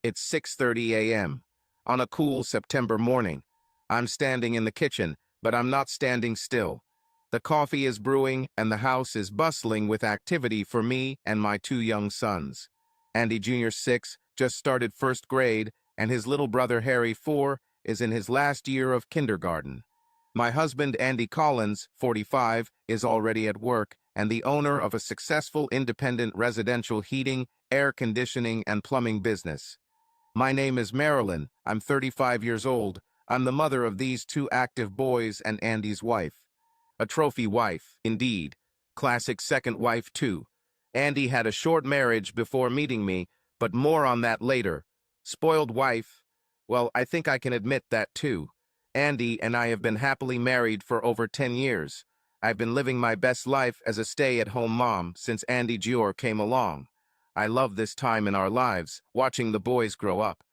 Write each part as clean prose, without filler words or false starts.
It's 6:30 a.m. on a cool September morning. I'm standing in the kitchen, but I'm not standing still. The coffee is brewing and the house is bustling with activity for me and my two young sons. Andy Jr. 6 just started first grade, and his little brother Harry 4 is in his last year of kindergarten. My husband Andy Collins, 45, is already at work and the owner of a successful independent residential heating, air conditioning, and plumbing business. My name is Marilyn. I'm 35 years old. I'm the mother of these two active boys and Andy's wife. A trophy wife, indeed. Classic second wife, too. Andy had a short marriage before meeting me, but more on that later. Spoiled wife? Well, I think I can admit that, too. Andy and I have been happily married for over 10 years. I've been living my best life as a stay-at-home mom since Andy Jr. came along. I love this time in our lives, watching the boys grow up,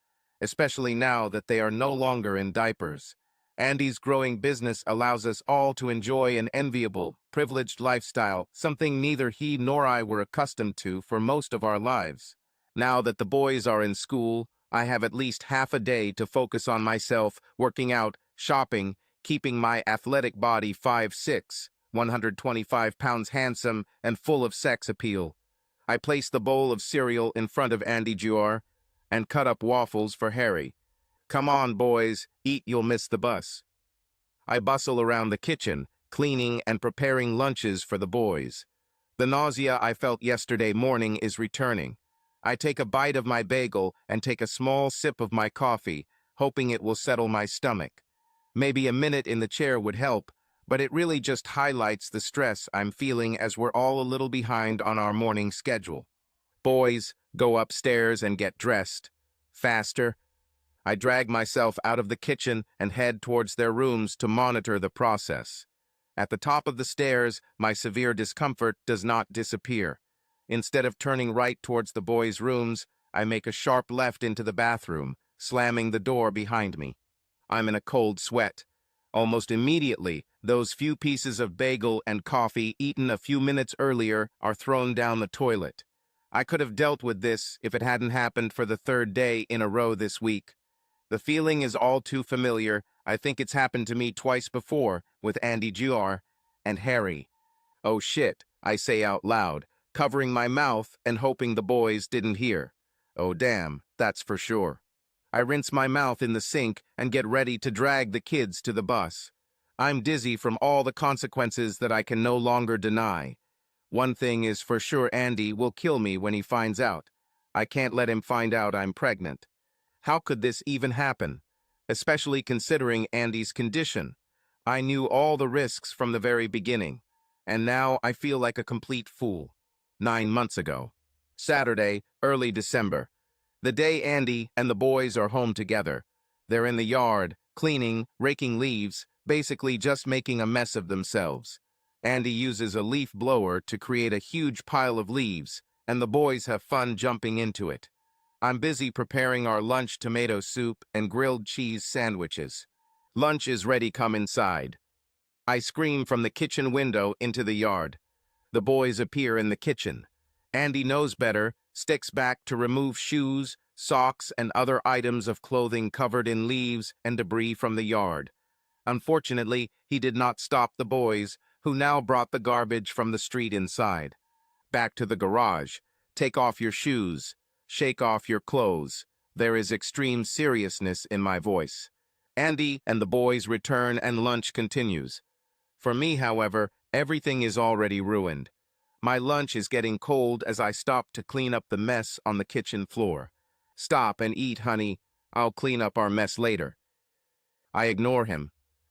especially now that they are no longer in diapers. Andy's growing business allows us all to enjoy an enviable, privileged lifestyle, something neither he nor I were accustomed to for most of our lives. Now that the boys are in school, I have at least half a day to focus on myself, working out, shopping, keeping my athletic body 5'6", 125 pounds handsome and full of sex appeal. I place the bowl of cereal in front of Andy Jr. and cut up waffles for Harry. Come on, boys, eat, you'll miss the bus. I bustle around the kitchen, cleaning and preparing lunches for the boys. The nausea I felt yesterday morning is returning. I take a bite of my bagel and take a small sip of my coffee, hoping it will settle my stomach. Maybe a minute in the chair would help, but it really just highlights the stress I'm feeling as we're all a little behind on our morning schedule. Boys, go upstairs and get dressed. Faster. I drag myself out of the kitchen and head towards their rooms to monitor the process. At the top of the stairs, my severe discomfort does not disappear. Instead of turning right towards the boys' rooms, I make a sharp left into the bathroom, slamming the door behind me. I'm in a cold sweat. Almost immediately, those few pieces of bagel and coffee eaten a few minutes earlier are thrown down the toilet. I could have dealt with this if it hadn't happened for the third day in a row this week. The feeling is all too familiar. I think it's happened to me twice before with Andy Jr. and Harry. Oh shit, I say out loud, covering my mouth and hoping the boys didn't hear. Oh damn, that's for sure. I rinse my mouth in the sink and get ready to drag the kids to the bus. I'm dizzy from all the consequences that I can no longer deny. One thing is for sure, Andy will kill me when he finds out. I can't let him find out I'm pregnant. How could this even happen? Especially considering Andy's condition. I knew all the risks from the very beginning, and now I feel like a complete fool. 9 months ago. Saturday, early December. The day Andy and the boys are home together. They're in the yard, cleaning, raking leaves, basically just making a mess of themselves. Andy uses a leaf blower to create a huge pile of leaves, and the boys have fun jumping into it. I'm busy preparing our lunch tomato soup and grilled cheese sandwiches. Lunch is ready, come inside. I scream from the kitchen window into the yard. The boys appear in the kitchen. Andy knows better, sticks back to remove shoes, socks, and other items of clothing covered in leaves and debris from the yard. Unfortunately, he did not stop the boys, who now brought the garbage from the street inside. Back to the garage. Take off your shoes. Shake off your clothes. There is extreme seriousness in my voice. Andy and the boys return and lunch continues. For me, however, everything is already ruined. My lunch is getting cold as I stop to clean up the mess on the kitchen floor. Stop and eat, honey. I'll clean up our mess later. I ignore him.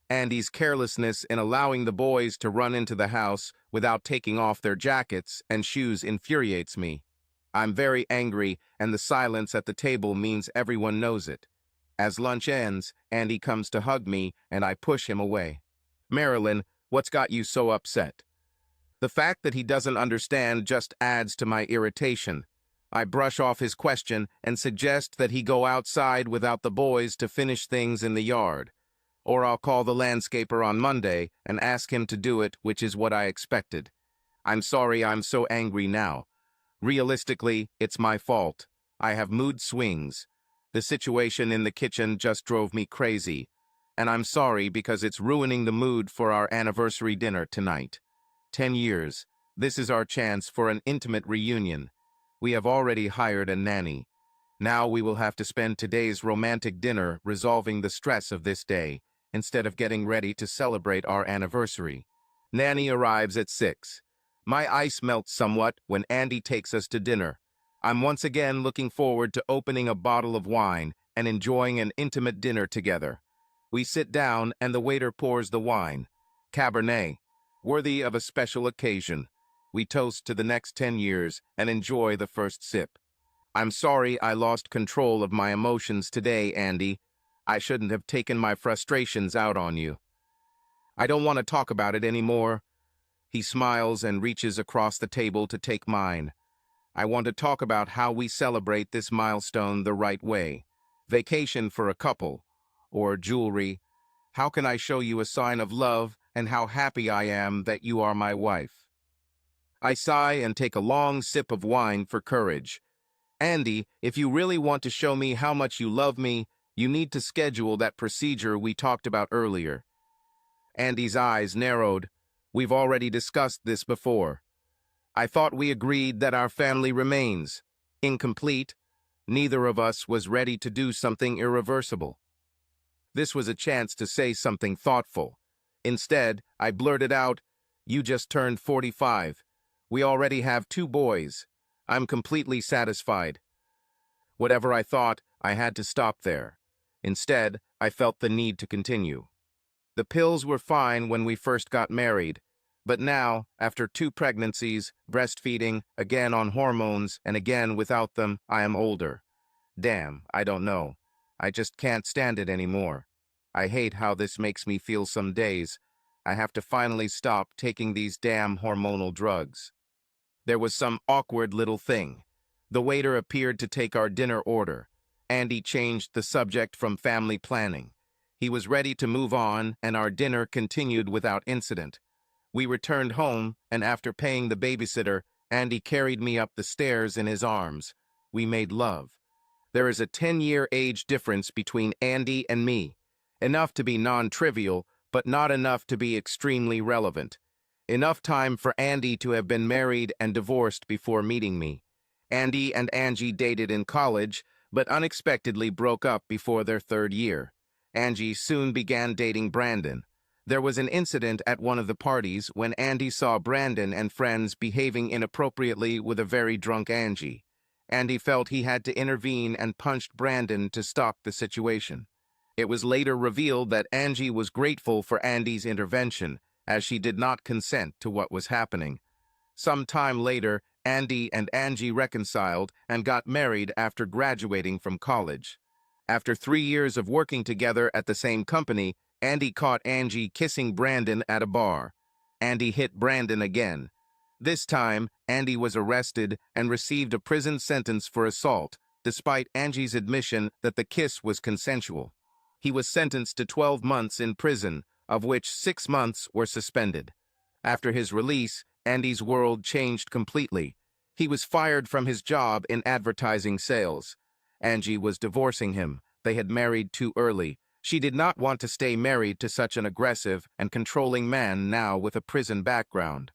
Andy's carelessness in allowing the boys to run into the house without taking off their jackets and shoes infuriates me. I'm very angry, and the silence at the table means everyone knows it. As lunch ends, Andy comes to hug me, and I push him away. Marilyn, what's got you so upset? The fact that he doesn't understand just adds to my irritation. I brush off his question and suggest that he go outside without the boys to finish things in the yard. Or I'll call the landscaper on Monday and ask him to do it, which is what I expected. I'm sorry I'm so angry now. Realistically, it's my fault. I have mood swings. The situation in the kitchen just drove me crazy, and I'm sorry because it's ruining the mood for our anniversary dinner tonight. 10 years. This is our chance for an intimate reunion. We have already hired a nanny. Now we will have to spend today's romantic dinner resolving the stress of this day, instead of getting ready to celebrate our anniversary. Nanny arrives at 6. My ice melts somewhat when Andy takes us to dinner. I'm once again looking forward to opening a bottle of wine and enjoying an intimate dinner together. We sit down and the waiter pours the wine. Cabernet, worthy of a special occasion. We toast to the next 10 years and enjoy the first sip. I'm sorry I lost control of my emotions today, Andy. I shouldn't have taken my frustrations out on you. I don't want to talk about it anymore. He smiles and reaches across the table to take mine. I want to talk about how we celebrate this milestone the right way. Vacation for a couple. Or jewelry. How can I show you a sign of love and how happy I am that you are my wife? I sigh and take a long sip of wine for courage. Andy, if you really want to show me how much you love me, you need to schedule that procedure we talked about earlier. Andy's eyes narrowed. We've already discussed this before. I thought we agreed that our family remains incomplete. Neither of us was ready to do something irreversible. This was a chance to say something thoughtful. Instead, I blurted out, "You just turned 45. We already have 2 boys. I'm completely satisfied." Whatever I thought, I had to stop there. Instead, I felt the need to continue. The pills were fine when we first got married, but now, after 2 pregnancies, breastfeeding, again on hormones, and again without them, I am older. Damn, I don't know. I just can't stand it anymore. I hate how this makes me feel some days. I have to finally stop taking these damn hormonal drugs. There was some awkward little thing. The waiter appeared to take our dinner order. Andy changed the subject from family planning. He was ready to move on, and our dinner continued without incident. We returned home, and after paying the babysitter, Andy carried me up the stairs in his arms. We made love. There is a 10-year age difference between Andy and me. Enough to be non-trivial, but not enough to be extremely relevant. Enough time for Andy to have been married and divorced before meeting me. Andy and Angie dated in college, but unexpectedly broke up before their 3rd year. Angie soon began dating Brandon. There was an incident at one of the parties when Andy saw Brandon and friends behaving inappropriately with a very drunk Angie. Andy felt he had to intervene and punched Brandon to stop the situation. It was later revealed that Angie was grateful for Andy's intervention, as she did not consent to what was happening. Some time later, Andy and Angie reconciled and got married after graduating from college. After 3 years of working together at the same company, Andy caught Angie kissing Brandon at a bar. Andy hit Brandon again. This time, Andy was arrested and received a prison sentence for assault, despite Angie's admission that the kiss was consensual. He was sentenced to 12 months in prison, of which 6 months were suspended. After his release, Andy's world changed completely. He was fired from his job in advertising sales. Angie was divorcing him. They had married too early. She did not want to stay married to such an aggressive and controlling man now with a prison background.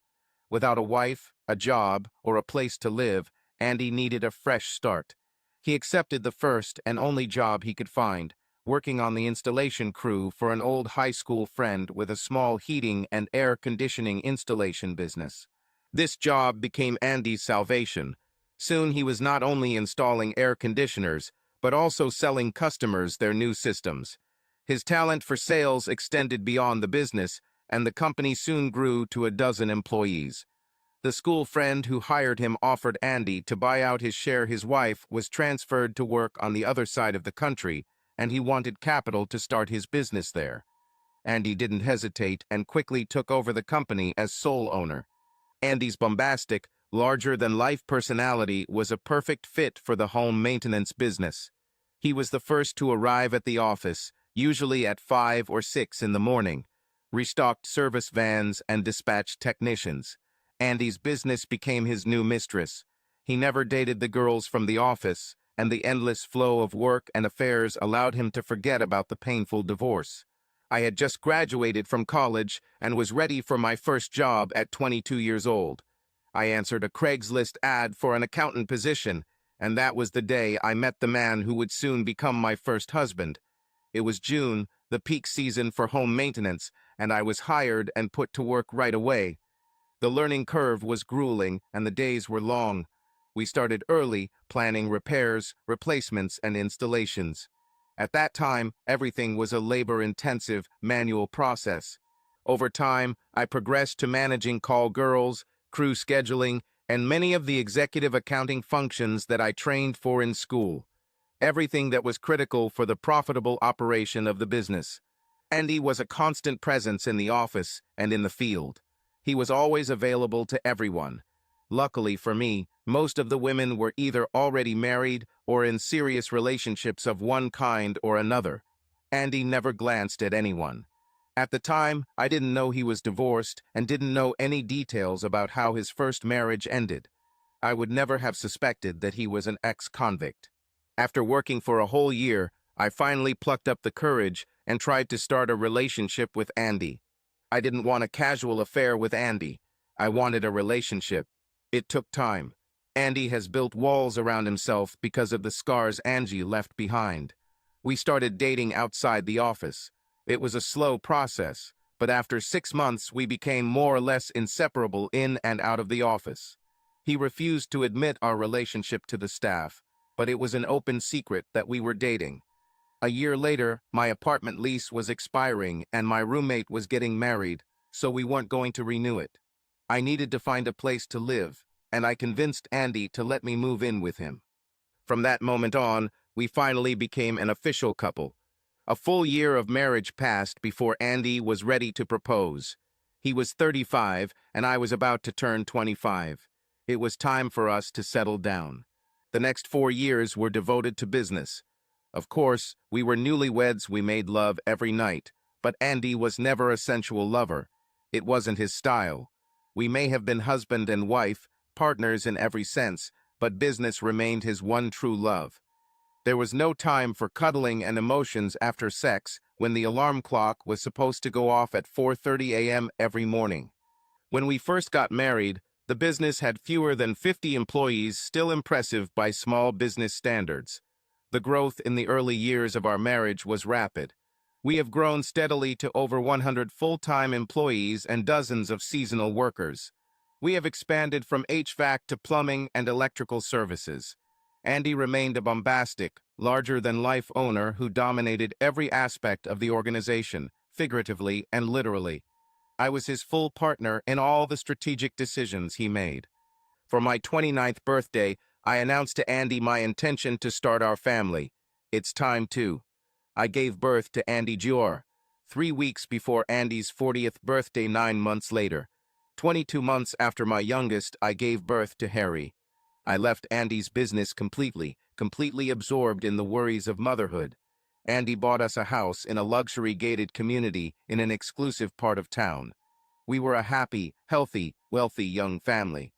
Without a wife, a job, or a place to live, Andy needed a fresh start. He accepted the first and only job he could find, working on the installation crew for an old high school friend with a small heating and air conditioning installation business. This job became Andy's salvation. Soon he was not only installing air conditioners, but also selling customers their new systems. His talent for sales extended beyond the business, and the company soon grew to a dozen employees. The school friend who hired him offered Andy to buy out his share. His wife was transferred to work on the other side of the country, and he wanted capital to start his business there. Andy didn't hesitate and quickly took over the company as sole owner. Andy's bombastic, larger-than-life personality was a perfect fit for the home maintenance business. He was the first to arrive at the office, usually at 5 or 6 in the morning, restocked service vans and dispatched technicians. Andy's business became his new mistress. He never dated the girls from the office, and the endless flow of work and affairs allowed him to forget about the painful divorce. I had just graduated from college and was ready for my first job at 22 years old. I answered a Craigslist ad for an accountant position, and that was the day I met the man who would soon become my first husband. It was June, the peak season for home maintenance, and I was hired and put to work right away. The learning curve was grueling, and the days were long. We started early, planning repairs, replacements, and installations. At that time, everything was a labor-intensive, manual process. Over time, I progressed to managing call girls, crew scheduling, and many of the executive accounting functions that I trained for in school. Everything that was critical for the profitable operation of the business. Andy was a constant presence in the office and in the field. He was always available to everyone. Luckily for me, most of the women were either already married or in serious relationships of one kind or another. Andy never glanced at anyone. At the time, I didn't know he was divorced and didn't know any details about how his first marriage ended. I would never have suspected that he was an ex-convict. After working for a whole year, I finally plucked up the courage and tried to start a relationship with Andy. I didn't want a casual affair with Andy. I wanted a relationship. It took time. Andy has built walls around himself because of the scars Angie left behind. We started dating outside the office. It was a slow process, but after 6 months we became more or less inseparable in and out of the office. He refused to admit our relationship to the staff, but it was an open secret that we were dating. A year later, my apartment lease was expiring and my roommate was getting married, so we weren't going to renew it. I needed to find a place to live, and I convinced Andy to let me move in with him. From that moment on, we finally became an official couple. A full year of marriage passed before Andy was ready to propose. He was 35 and I was about to turn 25. It was time for us to settle down. The next 4 years were devoted to business. Of course, we were newlyweds. We made love every night, but Andy was never a sensual lover. It wasn't his style. We may have been husband and wife, partners in every sense, but business remained his one true love. There was no time for cuddling and emotions after sex when the alarm clock was supposed to go off at 4:30 a.m. every morning. When we first got married, the business had fewer than 50 employees, still impressive by small business standards. The growth in the early years of our marriage was rapid. We have grown steadily to over 100 full-time employees and dozens of seasonal workers. We have expanded from HVAC to plumbing and electrical services. Andy remained a bombastic, larger-than-life owner who dominated every aspect of the organization, figuratively and literally. I was his full partner in all the strategic decisions he made. For my 29th birthday, I announced to Andy my intention to start our family. It's time to. I gave birth to Andy Jr. 3 weeks before Andy's 40th birthday 9 months later. 22 months after my youngest, I gave birth to Harry. I left Andy's business completely absorbed in the worries of motherhood. Andy bought us a house in a luxury gated community in an exclusive part of town. We were a happy, healthy, wealthy young family.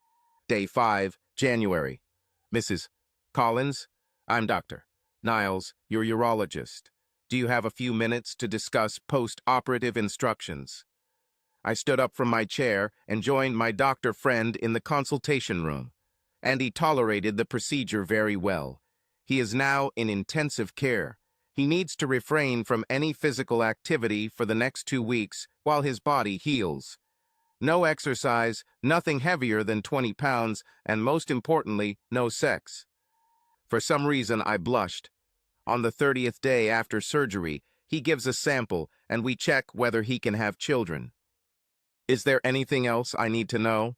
Day 5, January. Mrs. Collins, I'm Dr. Niles, your urologist. Do you have a few minutes to discuss post-operative instructions? I stood up from my chair and joined my doctor friend in the consultation room. Andy tolerated the procedure very well. He is now in intensive care. He needs to refrain from any physical activity for the next 2 weeks while his body heals. No exercise, nothing heavier than 20 pounds, and most importantly, no sex. For some reason, I blushed. On the 30th day after surgery, he gives a sample, and we check whether he can have children. Is there anything else I need to know?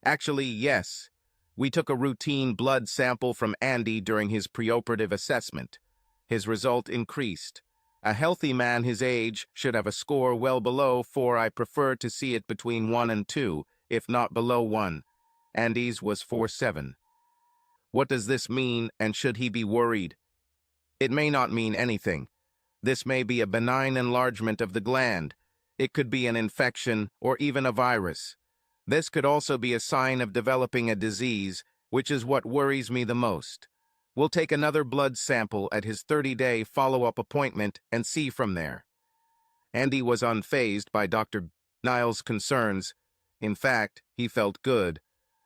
Actually, yes. We took a routine blood sample from Andy during his preoperative assessment. His result increased. A healthy man his age should have a score well below 4. I prefer to see it between 1 and 2, if not below 1. Andy's was 4.7. What does this mean, and should he be worried? It may not mean anything. This may be a benign enlargement of the gland. It could be an infection or even a virus. This could also be a sign of developing a disease, which is what worries me the most. We'll take another blood sample at his 30-day follow-up appointment and see from there. Andy was unfazed by Dr. Niles' concerns. In fact, he felt good,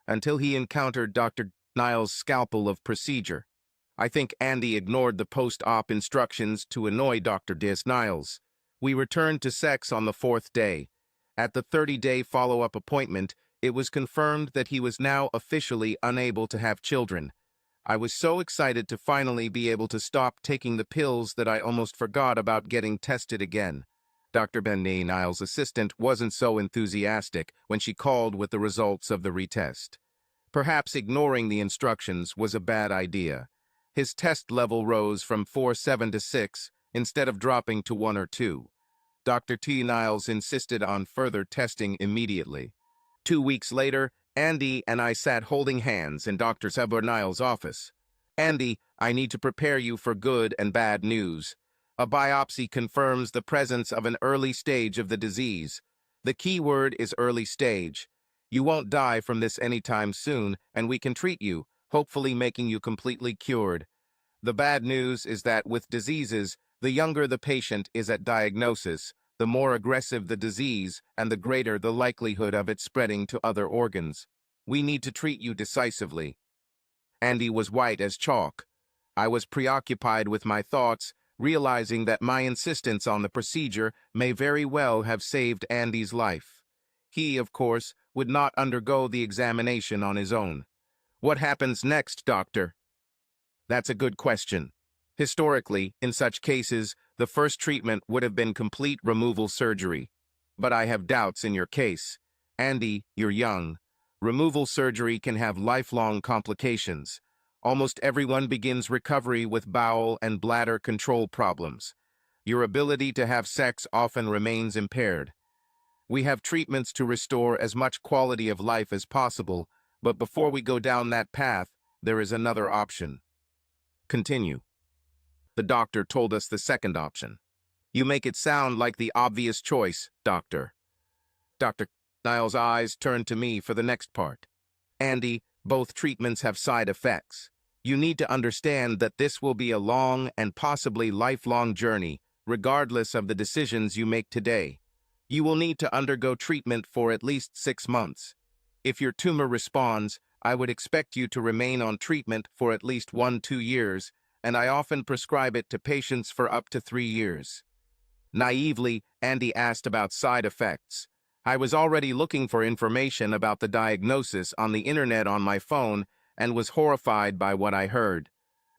until he encountered Dr. Niles' scalpel of procedure. I think Andy ignored the post-op instructions to annoy Dr. Niles. We returned to sex on the 4th day. At the 30-day follow-up appointment, it was confirmed that he was now officially unable to have children. I was so excited to finally be able to stop taking the pills that I almost forgot about getting tested again. Dr. Niles' assistant wasn't so enthusiastic when she called with the results of the retest. Perhaps ignoring the instructions was a bad idea. His test level rose from 4.7 to 6 instead of dropping to 1 or 2. Dr. Niles insisted on further testing immediately. 2 weeks later, Andy and I sat holding hands in Dr. Niles' office. "Andy, I need to prepare you for good and bad news. A biopsy confirms the presence of an early stage of the disease. The key word is early stage. You won't die from this anytime soon, and we can treat you, hopefully making you completely cured. The bad news is that with diseases, the younger the patient is at diagnosis, the more aggressive the disease and the greater the likelihood of it spreading to other organs. We need to treat you decisively." Andy was white as chalk. I was preoccupied with my thoughts, realizing that my insistence on the procedure may very well have saved Andy's life. He, of course, would not undergo the examination on his own. "What happens next, doctor?" That's a good question. Historically, in such cases, the first treatment would have been complete removal surgery. But I have doubts in your case. Andy, you're young. Removal surgery can have lifelong complications. Almost everyone begins recovery with bowel and bladder control problems. Your ability to have sex often remains impaired. We have treatments to restore as much quality of life as possible, but before we go down that path, there is another option. Continue. The doctor told us the second option. You make it sound like the obvious choice, doctor. Dr. Niles' eyes turned to me for the next part. Andy, both treatments have side effects. You need to understand that this will be a long and possibly lifelong journey, regardless of the decisions you make today. You will need to undergo treatment for at least 6 months. If your tumor responds, I would expect you to remain on treatment for at least 1-2 years, and I often prescribe it to patients for up to 3 years. Naively, Andy asked about side effects. I was already looking for information about the diagnosis on the internet on my phone and was horrified by what I heard.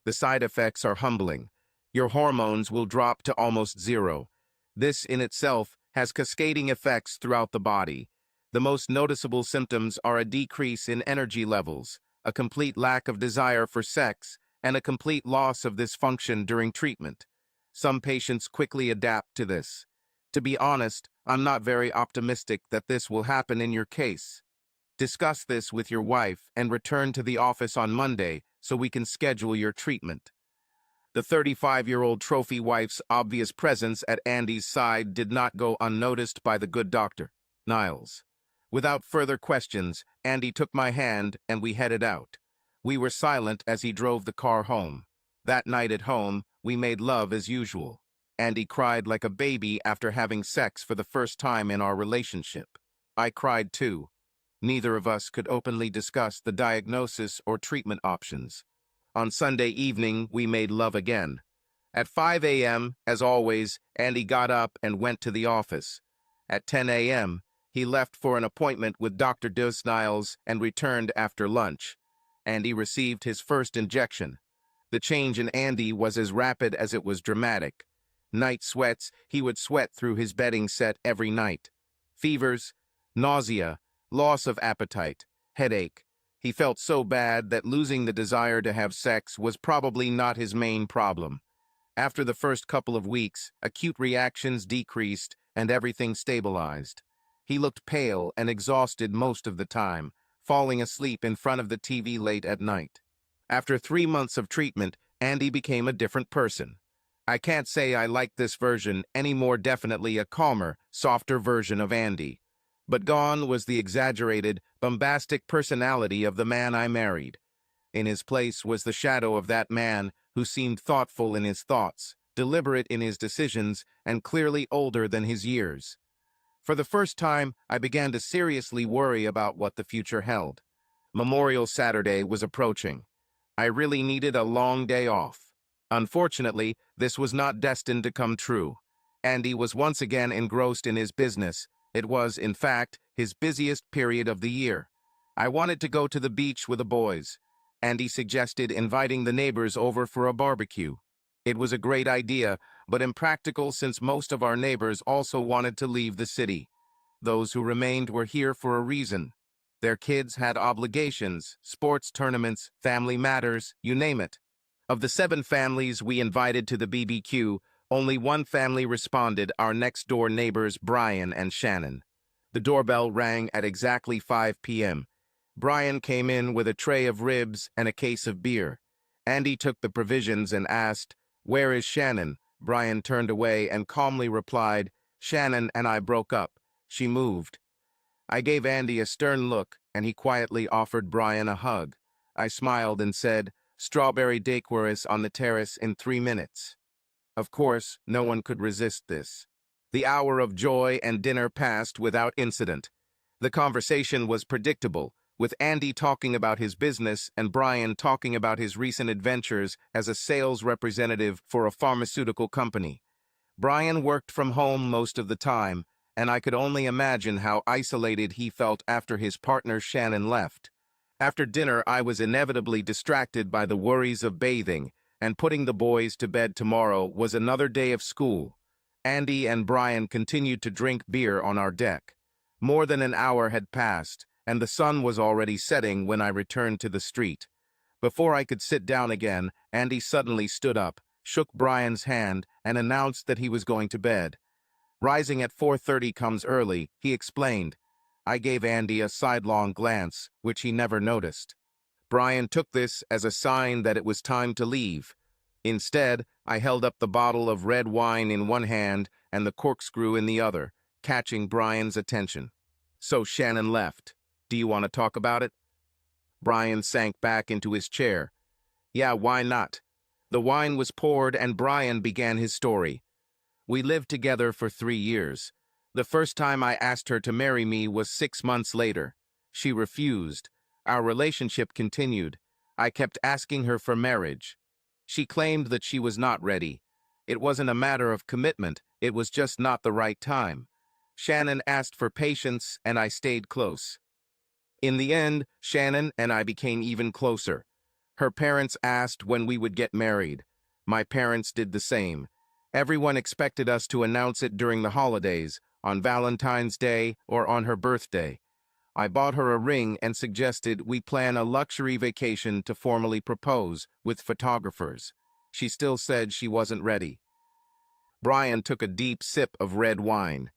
The side effects are humbling. Your hormones will drop to almost zero. This in itself has cascading effects throughout the body. The most noticeable symptoms are a decrease in energy levels, a complete lack of desire for sex, and a complete loss of this function during treatment. Some patients quickly adapt to this. To be honest, I'm not very optimistic that this will happen in your case. Discuss this with your wife and return to the office on Monday so we can schedule your treatment. The 35-year-old trophy wife's obvious presence at Andy's side did not go unnoticed by the good Dr. Niles. Without further questions, Andy took my hand and we headed out. We were silent as he drove the car home. That night at home, we made love as usual. Andy cried like a baby after having sex for the first time in our relationship. I cried too. Neither of us could openly discuss the diagnosis or treatment options. On Sunday evening, we made love again. At 5 a.m., as always, Andy got up and went to the office. At 10 a.m., he left for an appointment with Dr. Niles and returned after lunch. Andy received his first injection. The change in Andy was as rapid as it was dramatic. Night sweats, he would sweat through his bedding set every night. Fevers, nausea, loss of appetite, headache. He felt so bad that losing the desire to have sex was probably not his main problem. After the first couple of weeks, acute reactions decreased and everything stabilized. He looked pale and exhausted most of the time, falling asleep in front of the TV late at night. After 3 months of treatment, Andy became a different person. I can't say I like this version any more, definitely a calmer, softer version of Andy. But gone was the exaggerated, bombastic personality of the man I married. In his place was the shadow of that man who seemed thoughtful in his thoughts, deliberate in his decisions, and clearly older than his years. For the first time, I began to seriously worry about what the future held. Memorial Saturday was approaching. I really needed a long day off. Unfortunately, this was not destined to come true. Andy was once again engrossed in his business. It was, in fact, his busiest period of the year. I wanted to go to the beach with the boys. Andy suggested inviting the neighbors over for a barbecue. It was a great idea, but impractical since most of our neighbors also wanted to leave the city. Those who remained were here for a reason. Their kids had obligations, sports tournaments, family matters, you name it. Of the 7 families we invited to the BBQ, only one family responded, our next-door neighbors Brian and Shannon. The doorbell rang at exactly 5 p.m. Brian came in with a tray of ribs and a case of beer. Andy took the provisions and asked, "Where is Shannon?" Brian turned away and calmly replied, "Shannon and I broke up. She moved." I gave Andy a stern look, and he quietly offered Brian a hug. I smiled and said, "Strawberry daiquiris on the terrace in 3 minutes." Of course, no one could resist this. The hour of joy and dinner passed without incident. The conversation was predictable, with Andy talking about his business and Brian talking about his recent adventures as a sales representative for a pharmaceutical company. Brian worked from home most of the time, and I could only imagine how isolated he felt after his partner Shannon left. After dinner, I was inevitably distracted by the worries of bathing, and putting the boys to bed tomorrow was another day of school. Andy and Brian continued to drink beer on our deck. More than an hour had passed, and the sun was already setting when I returned to the street. Before I could sit down again, Andy suddenly stood up, shook Brian's hand, and announced that he was going to bed. Rising at 4:30 comes early, he explained. I gave Andy a sidelong glance, which he never noticed. Brian took this as a sign that it was time to leave. Instead, I held up the bottle of red wine in one hand and the corkscrew in the other, catching Brian's attention. "So Shannon left. Do you want to talk about it?" Brian sank back into his chair. "Yeah, why not?" The wine was poured and Brian began his story. "We lived together for 3 years. The first time I asked her to marry me was 6 months later. She refused. Our relationship continued. I kept asking her for marriage. She claimed that she was not ready. It wasn't a matter of commitment, it was just not the right time. Shannon asked for patience, and I stayed close. In the end, Shannon and I became even closer. Her parents asked when we would get married. My parents did the same. Everyone expected us to announce it during the holidays, on Valentine's Day or on her birthday. I bought her a ring and suggested we plan a luxury vacation to formally propose, with photographers. She still said she wasn't ready. Brian took a deep sip of red wine.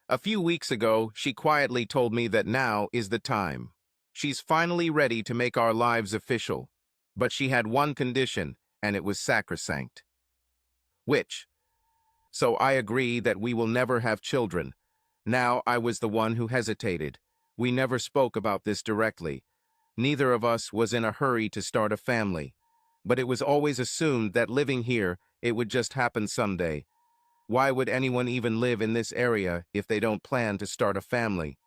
"A few weeks ago, she quietly told me that now is the time. She's finally ready to make our lives official. But she had one condition, and it was sacrosanct." "Which?" "So I agree that we will never have children." Now I was the one who hesitated. We never spoke about this directly. Neither of us was in a hurry to start a family. But it was always assumed that living here, it would just happen someday. Why would anyone even live in this area if they don't plan to start a family?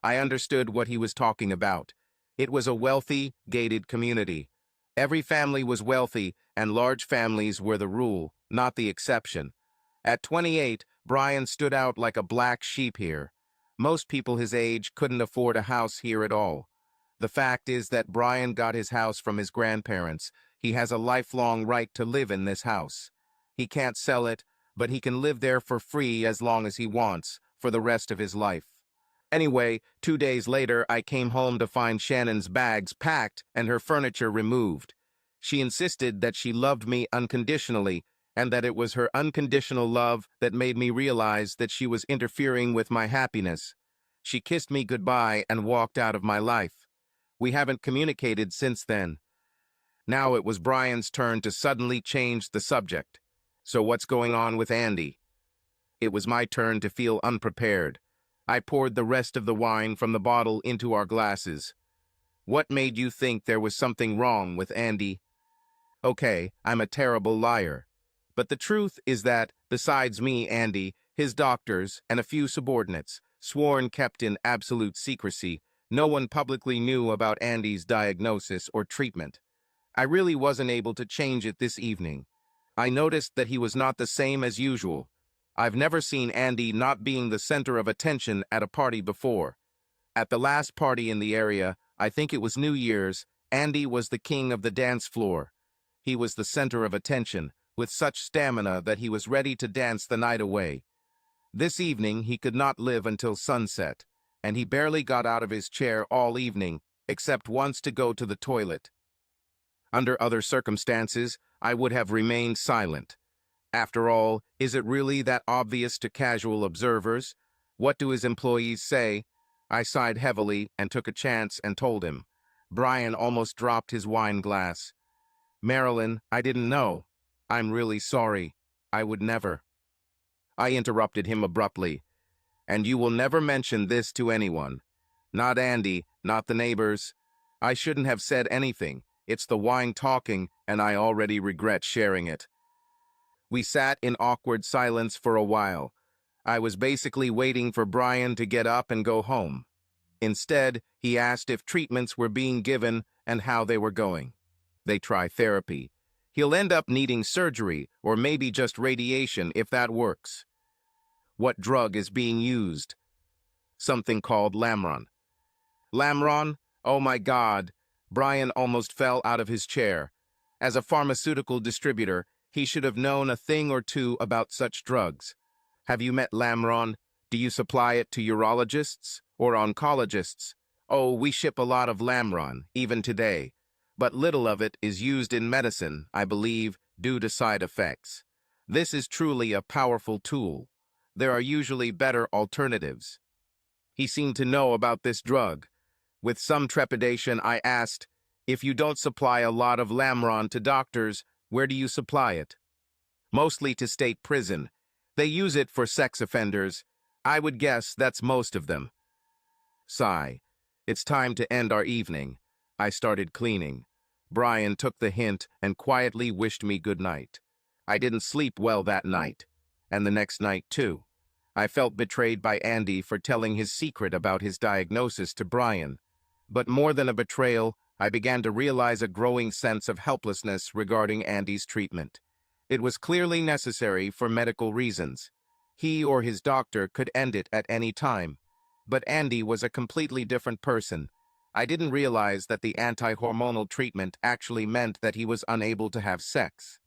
I understood what he was talking about. It was a wealthy, gated community. Every family was wealthy, and large families were the rule, not the exception. At 28, Brian stood out like a black sheep here. Most people his age couldn't afford a house here at all. The fact is that Brian got his house from his grandparents. He has a lifelong right to live in this house. He can't sell it, but he can live there for free as long as he wants, for the rest of his life. Anyway, 2 days later, I came home to find Shannon's bags packed and her furniture removed. She insisted that she loved me unconditionally, and that it was her unconditional love that made me realize that she was interfering with my happiness. She kissed me goodbye and walked out of my life. We haven't communicated since then. Now it was Brian's turn to suddenly change the subject. "So what's going on with Andy?" It was my turn to feel unprepared. I poured the rest of the wine from the bottle into our glasses. What made you think there was something wrong with Andy? Okay, I'm a terrible liar. But the truth is that, besides me, Andy, his doctors, and a few subordinates, sworn kept in absolute secrecy, no one publicly knew about Andy's diagnosis or treatment. I really wasn't able to change it this evening. I noticed that he was not the same as usual. I've never seen Andy not being the center of attention at a party before. At the last party in the area, I think it was New Year's, Andy was the king of the dance floor. He was the center of attention, with such stamina that he was ready to dance the night away. This evening he could not live until sunset, and he barely got out of his chair all evening, except once to go to the toilet. Under other circumstances, I would have remained silent. After all, is it really that obvious to casual observers? What do his employees say? I sighed heavily and took a chance and told him. Brian almost dropped his wine glass. Marilyn, I didn't know. I'm really sorry. I would never. I interrupted him abruptly. And you will never mention this to anyone. Not Andy, not the neighbors. I shouldn't have said anything. It's the wine talking, and I already regret sharing it. We sat in awkward silence for a while. I was basically waiting for Brian to get up and go home. Instead, he asked if treatments were being given and how they were going. They try therapy. He'll end up needing surgery or maybe just radiation if that works. What drug is being used? Something called Lamron. Lamron? Oh my God. Brian almost fell out of his chair. As a pharmaceutical distributor, he should have known a thing or two about such drugs. Have you met Lamron? Do you supply it to urologists or oncologists? Oh, we ship a lot of Lamron, even today. But little of it is used in medicine, I believe, due to side effects. This is truly a powerful tool. There are usually better alternatives. He seemed to know about this drug. With some trepidation, I asked, if you don't supply a lot of Lamron to doctors, where do you supply it? Mostly to state prison. They use it for sex offenders. I would guess that's most of them. Sigh. It's time to end our evening. I started cleaning. Brian took the hint and quietly wished me good night. I didn't sleep well that night, and the next night too. I felt betrayed by Andy for telling his secret about his diagnosis to Brian. But more than a betrayal, I began to realize a growing sense of helplessness regarding Andy's treatment. It was clearly necessary for medical reasons. He or his doctor could end it at any time. But Andy was a completely different person. I didn't realize that the anti-hormonal treatment actually meant that he was unable to have sex.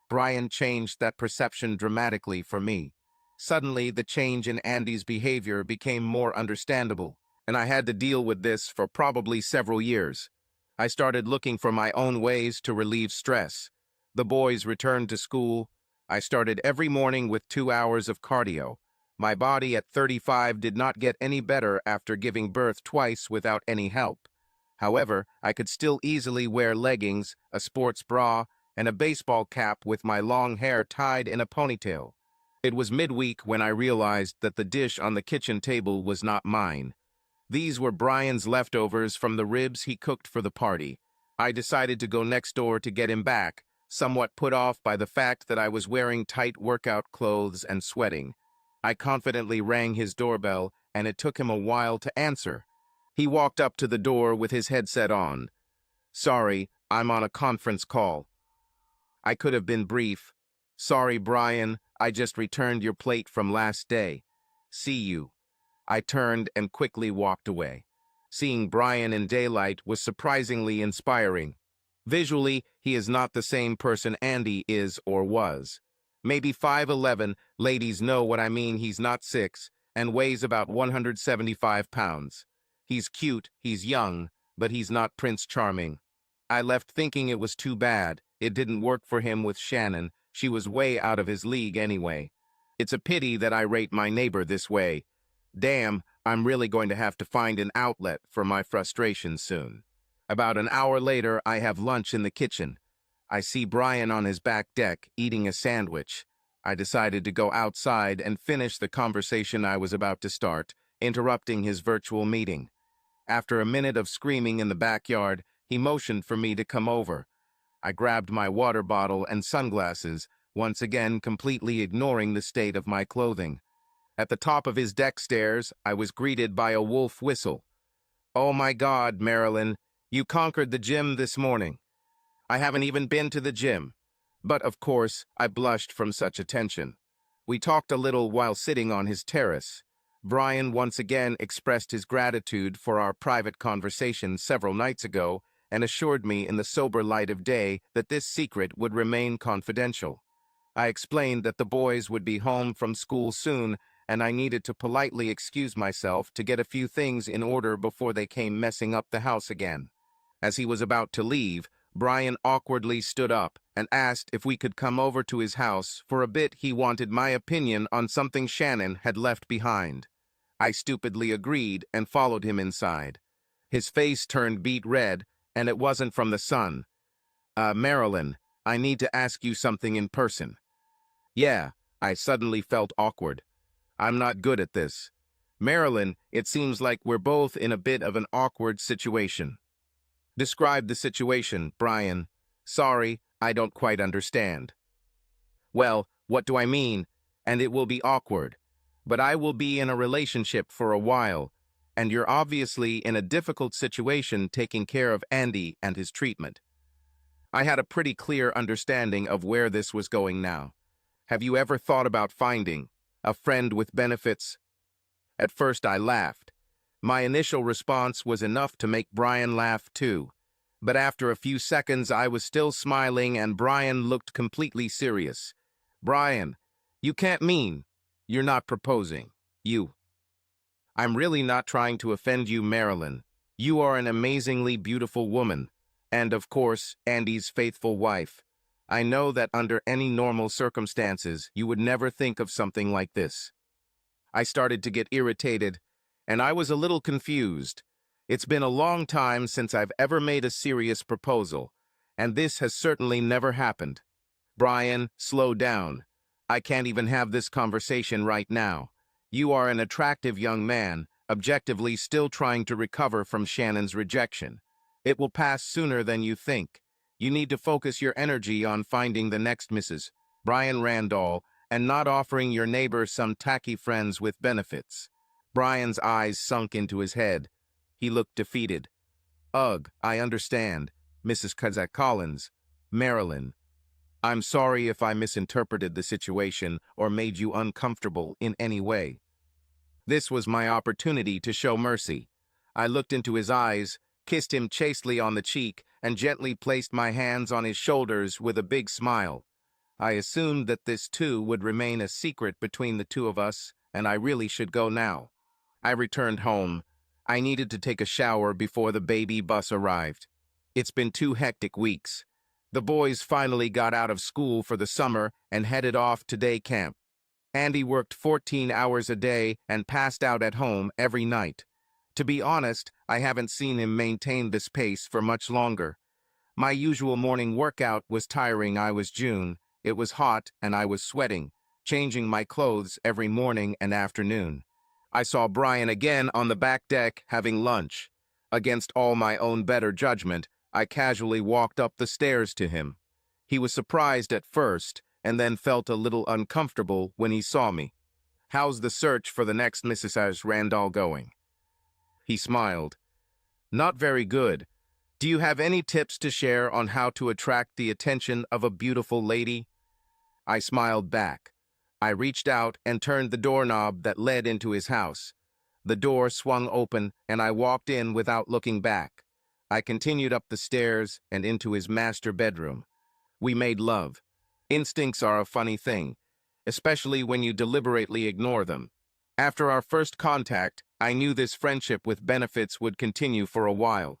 Brian changed that perception dramatically for me. Suddenly, the change in Andy's behavior became more understandable, and I had to deal with this for probably several years. I started looking for my own ways to relieve stress. The boys returned to school. I started every morning with 2 hours of cardio. My body at 35 did not get any better after giving birth twice without any help. However, I could still easily wear leggings, a sports bra, and a baseball cap with my long hair tied in a ponytail. It was midweek when I realized that the dish on the kitchen table was not mine. These were Brian's leftovers from the ribs he cooked for the party. I decided to go next door to get him back, somewhat put off by the fact that I was wearing tight workout clothes and sweating. I confidently rang his doorbell, and it took him a while to answer. He walked up to the door with his headset on. Sorry, I'm on a conference call. I could have been brief. Sorry, Brian, I just returned your plate from last day. See you. I turned and quickly walked away. Seeing Brian in daylight was surprisingly inspiring. Visually, he is not the same person Andy is or was. Maybe 5'11", ladies know what I mean, he's not 6, and weighs about 175 pounds. He's cute, he's young, but he's not Prince Charming. I left thinking it was too bad. It didn't work for him with Shannon. She was way out of his league anyway. It's a pity that I rate my neighbor this way. Damn, I'm really going to have to find an outlet for my frustrations soon. About an hour later, I have lunch in the kitchen. I see Brian on his back deck eating a sandwich. I decided to go outside and finish the conversation I was about to start, interrupting his virtual meeting. After a minute of screaming in the backyard, he motioned for me to come over. I grabbed my water bottle and sunglasses, once again completely ignoring the state of my clothing. At the top of his deck stairs, I was greeted by a wolf whistle. "Oh my God, Marilyn, you conquered the gym this morning." I haven't even been to the gym. But of course, I blushed from such attention. We talked a little while sitting on his terrace. Brian once again expressed his gratitude for our private conversation several nights ago and assured me in the sober light of day that this secret would remain confidential. I explained that the boys would be home from school soon and I needed to politely excuse myself to get a few things in order before they came messing up the house again. As he was about to leave, Brian awkwardly stood up and asked if we could come over to his house for a bit. He wanted my opinion on something Shannon had left behind. I stupidly agreed and followed him inside. His face turned beet red, and it wasn't from the sun. Marilyn, I need to ask you something in person." "Yeah," I suddenly felt awkward. "I'm not good at this." "Marilyn, it seems like we're both in a bit of an awkward situation." "Describe the situation, Brian." "Sorry, I don't quite understand." "Well, what do I mean? And it will be awkward. But I will be in a relationship for a while, and you're obviously in a difficult situation taking care of Andy and his treatment." I had a pretty clear understanding of where this was going now. "Have you ever thought about finding a friend with benefits?" At first I laughed. My initial response was enough to make Brian laugh too. But after a few seconds I was still smiling and Brian looked completely serious. "Brian, you can't mean you're not proposing. You." "I'm really not trying to offend you, Marilyn. You are an amazingly beautiful woman. And of course, Andy's faithful wife. I know that under any normal circumstances, you would never think of something like this." I started to get irritated, and I was a little confused. It's been a long time since I've ever made a serious proposal, and this has certainly never happened. "Brian, slow down. I can't even have this conversation right now. You are an attractive young man, objectively still trying to recover from Shannon's rejection. It will pass sooner than you think. You need to focus your energy on finding the next Mrs. Brian Randall and not offering your neighbor some tacky friends with benefits." Brian's eyes sunk into his head. He looked defeated. "Ugh, I understand, Mrs. Kazak Collins. Marilyn, I'm sorry if I misinterpreted the situation or made you uncomfortable in any way." This was my opportunity to show mercy. I looked into his eyes, kissed him chastely on the cheek, and gently placed my hands on his shoulders with a big smile. I assumed that this too would remain a secret between the two of us, and I really should go now. I returned home. I needed to take a shower before the baby bus arrived. It's been 2 hectic weeks. The boys finally got out of school for the summer and headed off to day camp. Andy worked 14 hours a day and passed out at home every night. To be honest, I haven't seen him maintain this pace for much longer. My usual morning workout was tiring. I was June. It was hot and I was sweating, changing my clothes every morning and afternoon. I saw Brian again on the back deck having lunch. Against all my own better judgment, I casually walked up the stairs to him. He was surprised at first and then felt a little uncomfortable when he saw me. "How's the search for the next Mrs. Randall going?" He smiled. "Not very good. Do you have any tips to share on how to attract the attention of a beautiful lady?" I smiled back. I reached out and turned the doorknob that led into his house. The door swung open and I walked in without looking back. I continued up the stairs and into his master bedroom. We made love. Instincts are a funny thing, especially when you deliberately ignore them. After our first contact, I knew this friendship with benefits would continue for a while.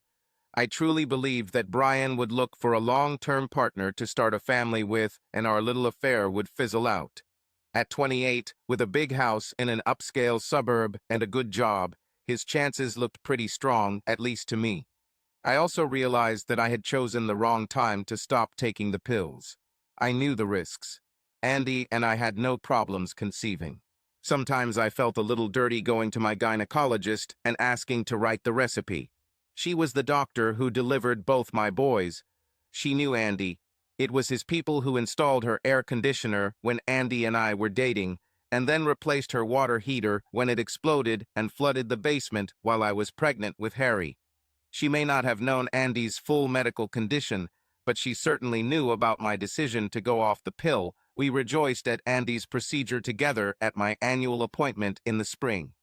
I truly believed that Brian would look for a long-term partner to start a family with, and our little affair would fizzle out. At 28, with a big house in an upscale suburb and a good job, his chances looked pretty strong, at least to me. I also realized that I had chosen the wrong time to stop taking the pills. I knew the risks. Andy and I had no problems conceiving. Sometimes I felt a little dirty going to my gynecologist and asking to write the recipe. She was the doctor who delivered both my boys. She knew Andy. It was his people who installed her air conditioner when Andy and I were dating, and then replaced her water heater when it exploded and flooded the basement while I was pregnant with Harry. She may not have known Andy's full medical condition, but she certainly knew about my decision to go off the pill. We rejoiced at Andy's procedure together at my annual appointment in the spring.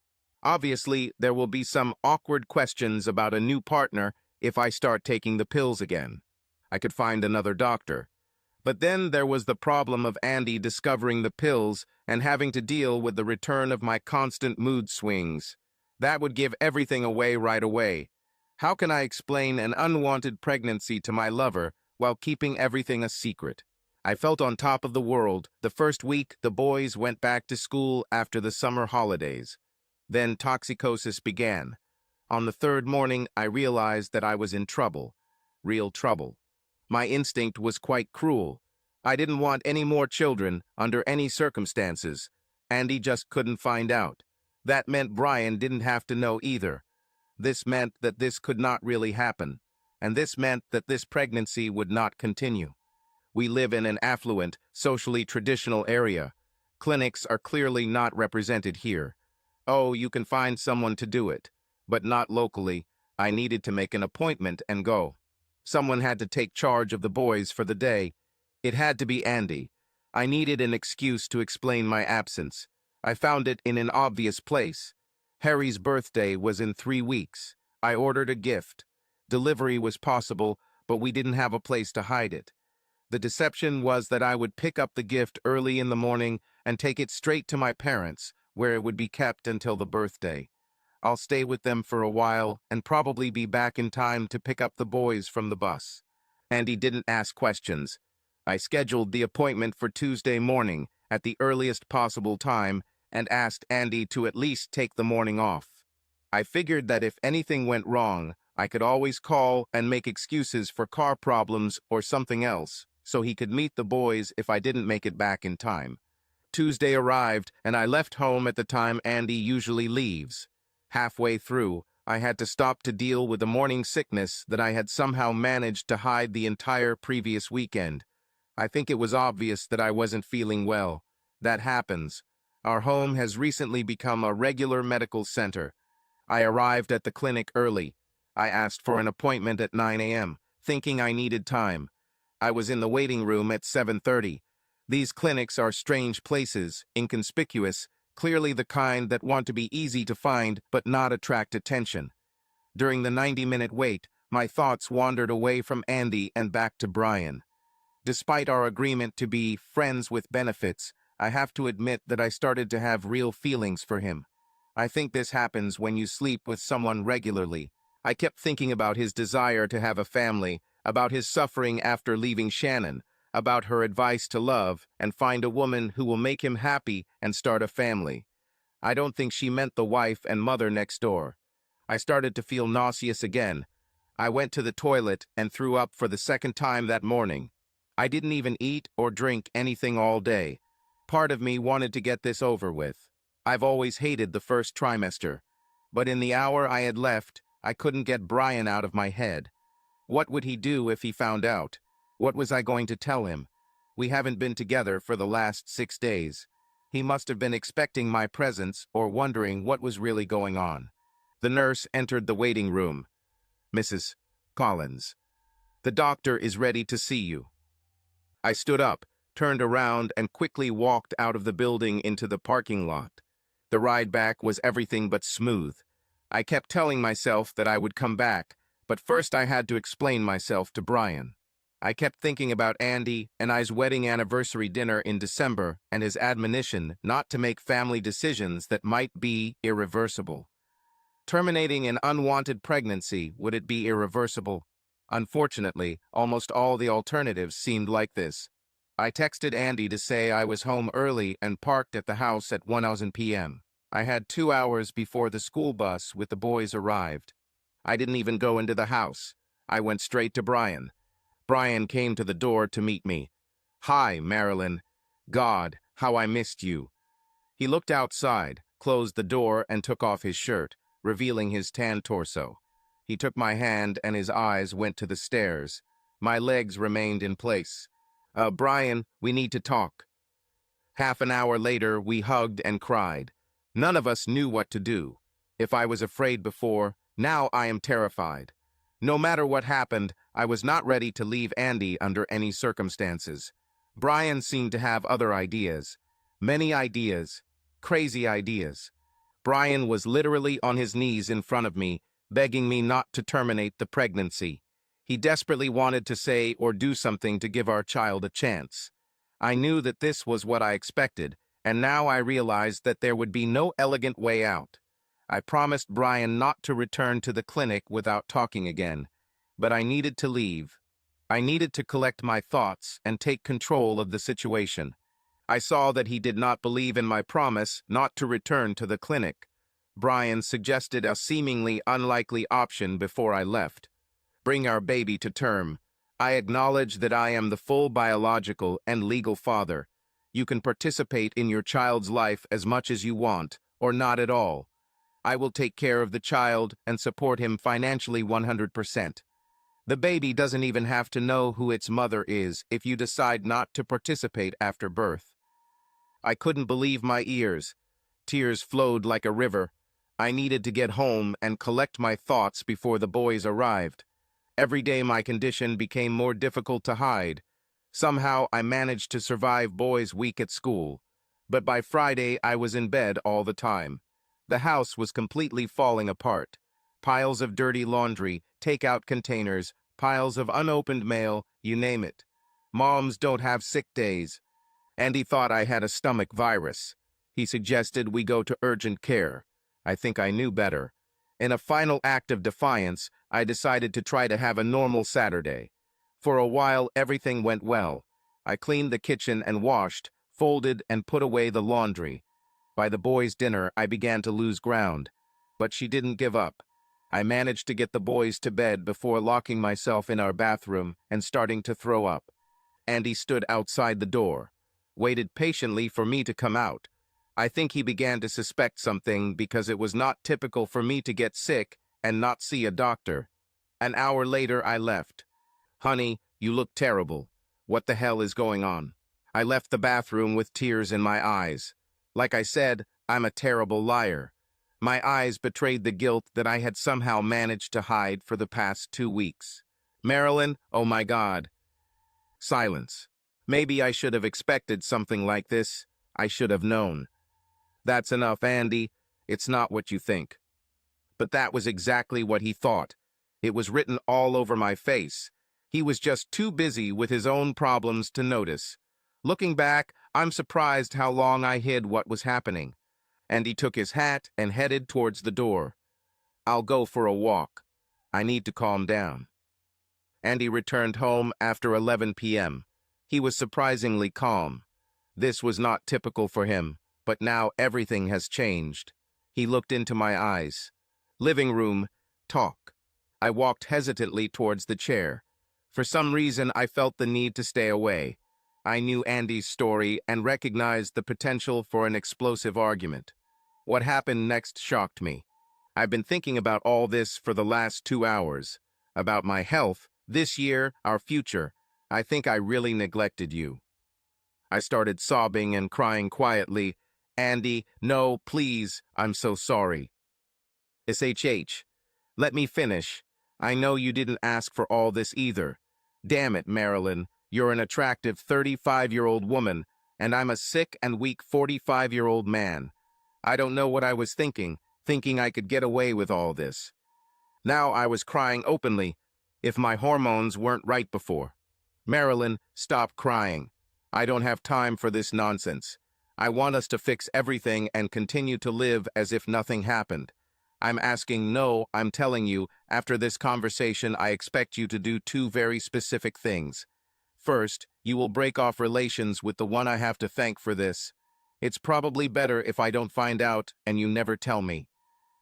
Obviously, there will be some awkward questions about a new partner if I start taking the pills again. I could find another doctor. But then there was the problem of Andy discovering the pills and having to deal with the return of my constant mood swings. That would give everything away right away. How can I explain an unwanted pregnancy to my lover while keeping everything a secret? I felt on top of the world. The first week, the boys went back to school after the summer holidays. Then toxicosis began. On the third morning, I realized that I was in trouble. Real trouble. My instinct was quite cruel. I didn't want any more children under any circumstances. Andy just couldn't find out. That meant Brian didn't have to know either. This meant that this could not really happen. And this meant that this pregnancy would not continue. We live in an affluent, socially traditional area. Clinics are clearly not represented here. Oh, you can find someone to do it. But not locally. I needed to make an appointment and go. Someone had to take charge of the boys for the day. It had to be Andy. I needed an excuse to explain my absence. I found it in an obvious place. Harry's birthday was in 3 weeks. I ordered a gift. Delivery was possible, but we didn't have a place to hide it. The deception was that I would pick up the gift early in the morning and take it straight to my parents, where it would be kept until the birthday. I'll stay with them for a while and probably be back in time to pick up the boys from the bus. Andy didn't ask questions. I scheduled the appointment for Tuesday morning at the earliest possible time and asked Andy to at least take the morning off. I figured that if anything went wrong, I could always call and make excuses for car problems or something else, so he could meet the boys if I didn't make it back in time. Tuesday arrived, and I left home at the time Andy usually leaves. Halfway through, I had to stop to deal with the morning sickness that I had somehow managed to hide the entire previous weekend. I think it was obvious that I wasn't feeling well. That happens. Our home has recently become a regular medical center. I arrived at the clinic early. I asked for an appointment at 9 a.m., thinking I needed time. I was in the waiting room at 7:30. These clinics are strange places, inconspicuous, clearly the kind that want to be easy to find but not attract attention. During the 90-minute wait, my thoughts wandered away from Andy and back to Brian. Despite our agreement to be friends with benefits, I have to admit that I started to have real feelings for him. I think this happens when you sleep with someone regularly. I kept thinking about his desire to have a family, about his suffering after leaving Shannon, about her advice to love and find a woman who will make him happy and start a family. I don't think she meant the wife and mother next door. I started to feel nauseous again. I went to the toilet and threw up for the second time that morning. I didn't even eat or drink anything all day. Part of me wanted to get this over with. I've always hated the first trimester. But in the hour I had left, I couldn't get Brian out of my head. What would he do if he found out? What was I going to tell him? We haven't been together for the last 6 days. He must have been expecting my presence or wondering what was really going on. The nurse entered the waiting room. "Mrs. Collins, the doctor is ready to see you." I stood up, turned around, and quickly walked out of the building into the parking lot. The ride back was everything but smooth. I kept telling myself that I would come back, but first I had to explain myself to Brian. I kept thinking about Andy and I's wedding anniversary dinner in December and his admonition not to make family decisions that might be irreversible. Terminating an unwanted pregnancy, would it be irreversible? Unfortunately, almost all the alternatives seemed like this. I texted Andy to say I was home early and parked at the house at 1:00 p.m. I had 2 hours before the school bus with the boys arrived. I didn't even go into the house. I went straight to Brian. Brian came to the door to meet me. "Hi, Marilyn. God, how I missed you." He looked outside, closed the door, and took off his shirt, revealing his tan torso. He took my hand and his eyes went to the stairs. My legs remained in place. Brian, we need to talk." Half an hour later, we hugged and cried. None of us knew what to do. If I was afraid before, now I am terrified. No matter what happened, I was not ready to leave Andy under any circumstances. Brian seemed to have other ideas. Many ideas. Crazy ideas. Brian was literally on his knees in front of me, begging me not to terminate the pregnancy. He desperately wanted to say or do something to give our child a chance. I knew that this was what I expected, and now I realized that there would be no elegant way out. I promised Brian not to return to the clinic without talking again, but I needed to leave. I needed to collect my thoughts and take control of the situation. I saw that he did not believe in my promise not to return to the clinic. Brian suggested a seemingly unlikely option before I left. Bring our baby to term. I acknowledge that I am the full biological and legal father. You can participate in your child's life as much as you want, or not at all. I will take care of the child and support him financially 100%. The baby doesn't even have to know who its mother is if you decide not to participate after birth. I couldn't believe my ears. Tears flowed like a river. I needed to get home and collect my thoughts before the boys arrived. Every day my condition became more difficult to hide. Somehow I managed to survive Boys' Week at school. But by Friday I was in bed all the time. The house was completely falling apart. Piles of dirty laundry, takeout containers, piles of unopened mail, you name it. Moms don't have sick days. Andy thought I had a stomach virus. He suggested we go to urgent care. I think I knew better. In a final act of defiance, I decided to try to have a normal Saturday. For a while, everything went well. I cleaned the kitchen and washed, folded, and put away the laundry. By the boys' dinner, I began to lose ground. But she didn't give up. I managed to get the boys to bed before locking myself in our bathroom and starting to throw up. Andy stood outside the door, waited patiently for me to come out. I think he began to suspect something because it was not typical for me to get sick and not see a doctor. An hour later, I left. "Honey, you look terrible. What the hell is going on?" I left the bathroom with tears in my eyes. Like I said, I'm a terrible liar. My eyes betrayed the guilt that I had somehow managed to hide for the past 2 weeks. "Marilyn, oh my God." Silence. Maybe I should have expected something like this. I should have known. "That's enough, Andy. It's not what you think." But that was exactly what he thought. It was written all over my face. He was just too busy with his own problems to notice. Looking back, I'm surprised how long I hid what was happening. And he took his hat and headed towards the door. "I'll go for a walk. I need to calm down." Andy returned home after 11 p.m. He was surprisingly calm. This was not typical for him, but now everything has changed. He looked into my eyes. "Living room, talk." I walked hesitantly towards the chair. For some reason, I felt the need to stay away. I knew Andy's story and recognized the potential for an explosive argument. What happened next shocked me. I've been thinking about all this for the last 2 hours. About my health, this year, our future. I think I really neglected you. I started sobbing and crying quietly. "Andy, no, please, I'm so sorry." "SHH. Let me finish. I know you didn't ask for all this either. Damn it, Marilyn. You're an attractive 35-year-old woman, and I'm a sick and weak 45-year-old man. I don't know what I was thinking I could get away with all this." Now I was crying openly, if my hormones weren't right before. "Marilyn, stop crying. I don't have time for this nonsense. I want us to fix everything and continue to live as if nothing happened. I'm asking, no, I'm telling you, after this conversation, I expect you to do 2 very specific things. First, you will break off relations with the one I have to thank for this. It's probably better if I don't find out and you never tell me.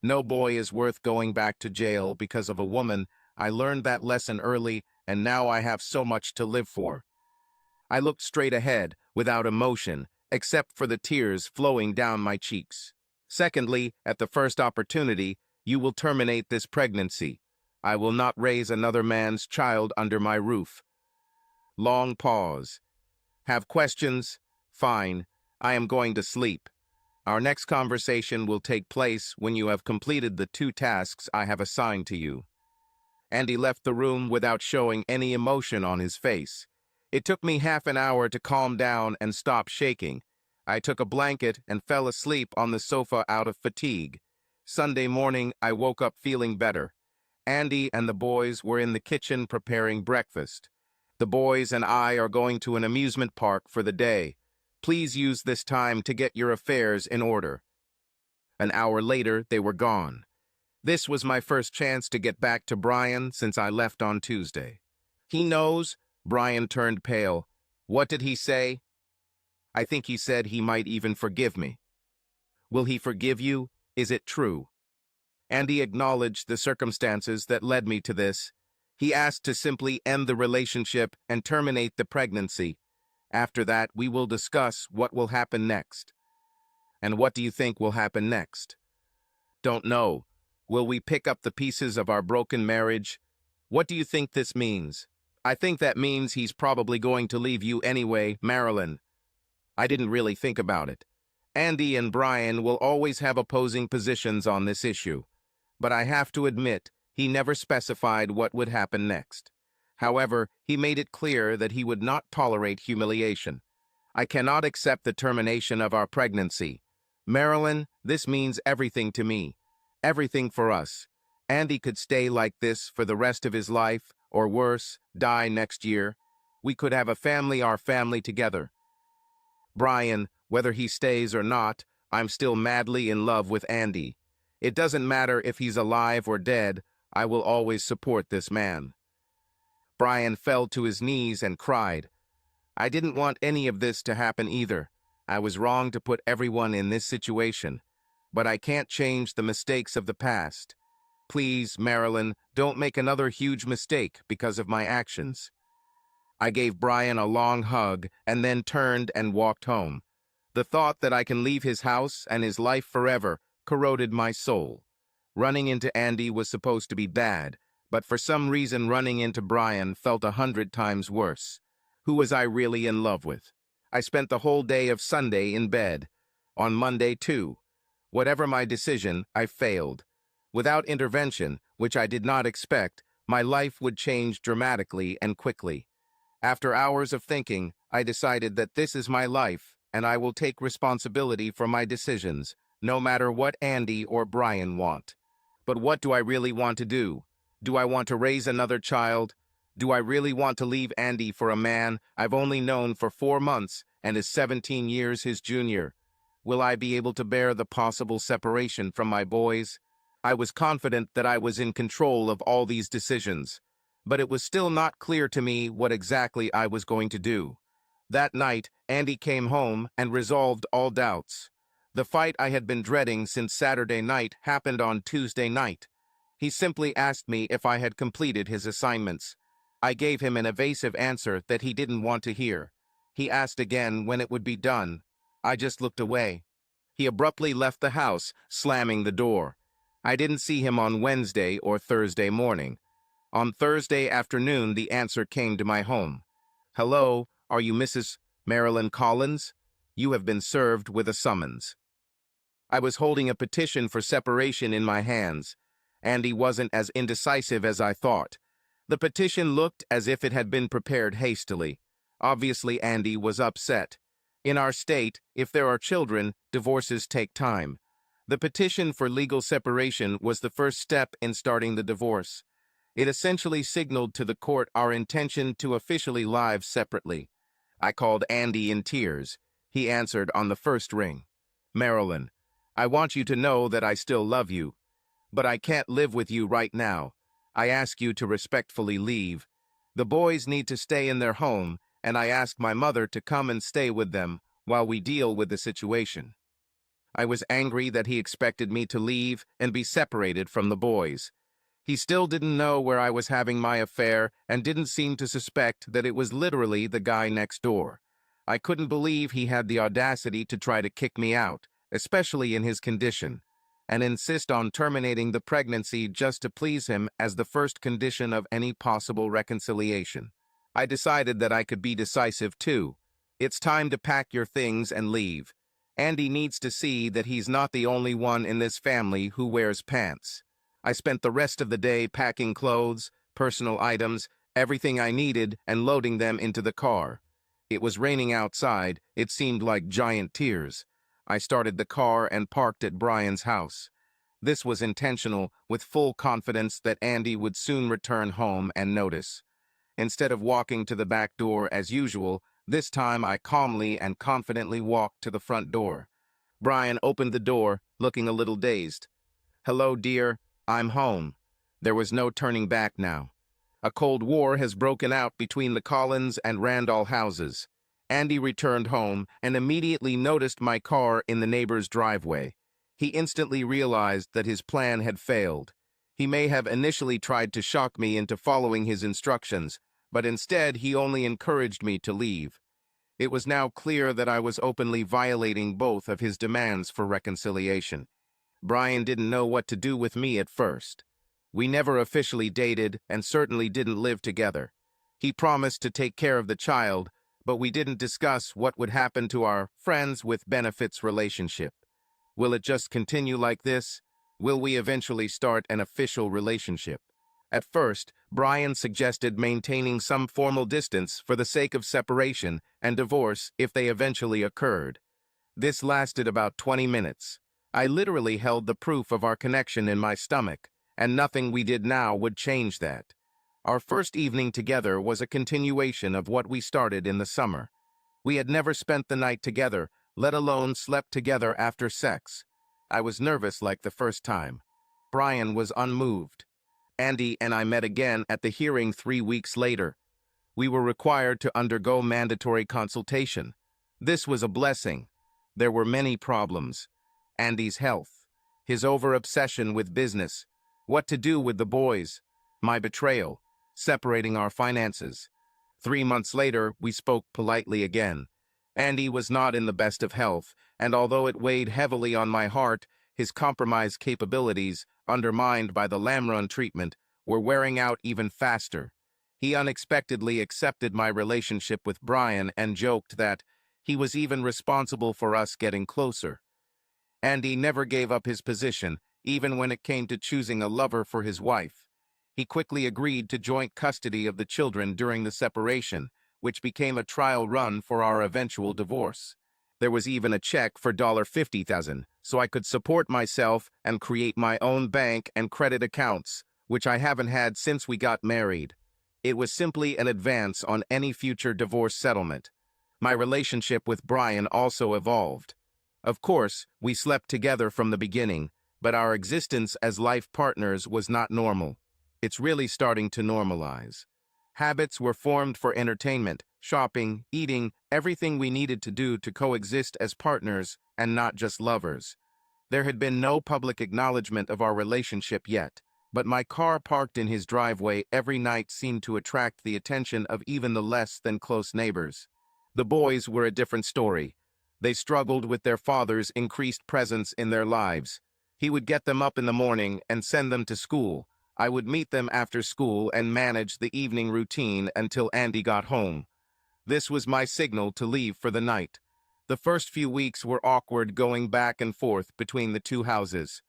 No boy is worth going back to jail because of a woman. I learned that lesson early, and now I have so much to live for." I looked straight ahead, without emotion, except for the tears flowing down my cheeks. Secondly, at the first opportunity, you will terminate this pregnancy. I will not raise another man's child under my roof. Long pause. Have questions? Fine. I am going to sleep. Our next conversation will take place when you have completed the 2 tasks I have assigned to you. Andy left the room without showing any emotion on his face. It took me half an hour to calm down and stop shaking. I took a blanket and fell asleep on the sofa out of fatigue. Sunday morning, I woke up feeling better. Andy and the boys were in the kitchen preparing breakfast. The boys and I are going to an amusement park for the day. Please use this time to get your affairs in order. An hour later, they were gone. This was my first chance to get back to Brian since I left on Tuesday. He knows. Brian turned pale. What did he say? I think he said he might even forgive me. Will he forgive you? Is it true? Andy acknowledged the circumstances that led me to this. He asked to simply end the relationship and terminate the pregnancy. After that, we will discuss what will happen next. And what do you think will happen next? Don't know. Will we pick up the pieces of our broken marriage? What do you think this means? I think that means he's probably going to leave you anyway, Marilyn. I didn't really think about it. Andy and Brian will always have opposing positions on this issue. But I have to admit, he never specified what would happen next. However, he made it clear that he would not tolerate humiliation. I cannot accept the termination of our pregnancy. Marilyn, this means everything to me. Everything for us. Andy could stay like this for the rest of his life, or worse, die next year. We could have our family together. Brian, whether he stays or not, I'm still madly in love with Andy. It doesn't matter if he's alive or dead, I will always support this man. Brian fell to his knees and cried. I didn't want any of this to happen either. I was wrong to put everyone in this situation. But I can't change the mistakes of the past. Please, Marilyn, don't make another huge mistake because of my actions. I gave Brian a long hug and then turned and walked home. The thought that I can leave his house and his life forever corroded my soul. Running into Andy was supposed to be bad, but for some reason running into Brian felt 100 times worse. Who was I really in love with? I spent the whole day of Sunday in bed. On Monday, too. Whatever my decision, I failed. Without intervention, which I did not expect, my life would change dramatically and quickly. After hours of thinking, I decided that this is my life, and I will take responsibility for my decisions, no matter what Andy or Brian want. But what do I really want to do? Do I want to raise another child? Do I really want to leave Andy for a man I've only known for 4 months and is 17 years his junior? Will I be able to bear the possible separation from my boys? I was confident that I was in control of all these decisions, but it was still not clear to me what exactly I was going to do. That night, Andy came home and resolved all doubts. The fight I had been dreading since Saturday night happened on Tuesday night. He simply asked me if I had completed his assignments. I gave him an evasive answer that he didn't want to hear. He asked again when it would be done. I just looked away. He abruptly left the house, slamming the door. I didn't see him on Wednesday or Thursday morning. On Thursday afternoon, the answer came to my home. Hello, are you Mrs. Marilyn Collins? You have been served with a summons. I was holding a petition for separation in my hands. Andy wasn't as indecisive as I thought. The petition looked as if it had been prepared hastily. Obviously, Andy was upset. In our state, if there are children, divorces take time. The petition for legal separation was the first step in starting the divorce. It essentially signaled to the court our intention to officially live separately. I called Andy in tears. He answered on the first ring. Marilyn, I want you to know that I still love you, but I can't live with you right now. I ask you to respectfully leave. The boys need to stay in their home, and I ask my mother to come and stay with them while we deal with the situation. I was angry that he expected me to leave and be separated from the boys. He still didn't know where I was having my affair and didn't seem to suspect that it was literally the guy next door. I couldn't believe he had the audacity to try to kick me out, especially in his condition, and insist on terminating the pregnancy just to please him as the first condition of any possible reconciliation. I decided that I could be decisive too. It's time to pack your things and leave. Andy needs to see that he's not the only one in this family who wears pants. I spent the rest of the day packing clothes, personal items, everything I needed, and loading them into the car. It was raining outside. It seemed like giant tears. I started the car and parked at Brian's house. This was intentional, with full confidence that Andy would soon return home and notice. Instead of walking to the back door as usual, this time I calmly and confidently walked to the front door. Brian opened the door, looking a little dazed. "Hello, dear. I'm home." There was no turning back now. A cold war has broken out between the Collins and Randall houses. Andy returned home and immediately noticed my car in the neighbor's driveway. He instantly realized that his plan had failed. He may have initially tried to shock me into following his instructions, but instead he only encouraged me to leave. It was now clear that I was openly violating both of his demands for reconciliation. Brian didn't know what to do with me at first. We never officially dated and certainly didn't live together. He promised to take care of the child, but we didn't discuss what would happen to our friends with benefits relationship. Will it just continue like this? Will we eventually start an official relationship? At first, Brian suggested maintaining some formal distance for the sake of separation and divorce if they eventually occurred. This lasted about 20 minutes. I literally held the proof of our connection in my stomach, and nothing we did now would change that. Our first evening together was a continuation of what we started in the summer. We had never spent the night together, let alone slept together after sex. I was nervous like the first time. Brian was unmoved. Andy and I met again at the hearing 3 weeks later. We were required to undergo mandatory consultation. This was a blessing. There were many problems. Andy's health, his over-obsession with business, what to do with the boys, my betrayal, separating our finances. 3 months later, we spoke politely again. Andy was not in the best of health, and although it weighed heavily on my heart, his compromised capabilities, undermined by the Lamron treatment, were wearing out even faster. He unexpectedly accepted my relationship with Brian and joked that he was even responsible for us getting closer. Andy never gave up his position, even when it came to choosing a lover for his wife. He quickly agreed to joint custody of the children during the separation, which became a trial run for our eventual divorce. There was even a check for $50,000, so I could support myself and create my own bank and credit accounts, which I haven't had since we got married. It was simply an advance on any future divorce settlement. My relationship with Brian also evolved. Of course, we slept together from the beginning, but our existence as life partners was not normal. It's really starting to normalize. Habits were formed for entertainment, shopping, eating, everything we needed to do to coexist as partners and not just lovers. There had been no public acknowledgement of our relationship yet, but my car parked in his driveway every night seemed to attract the attention of even the less than close neighbors. The boys were a different story. They struggled with their father's increased presence in their lives. He would get them up in the morning and send them to school. I would meet them after school and manage the evening routine until Andy got home. This was my signal to leave for the night. The first few weeks were awkward going back and forth between the two houses.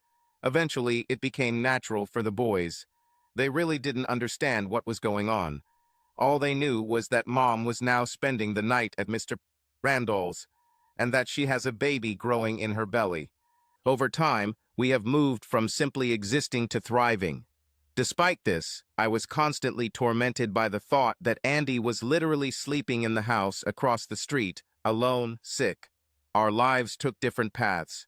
Eventually, it became natural for the boys. They really didn't understand what was going on. All they knew was that Mom was now spending the night at Mr. Randall's, and that she has a baby growing in her belly. Over time, we have moved from simply existing to thriving. Despite this, I was constantly tormented by the thought that Andy was literally sleeping in the house across the street, alone, sick. Our lives took different paths.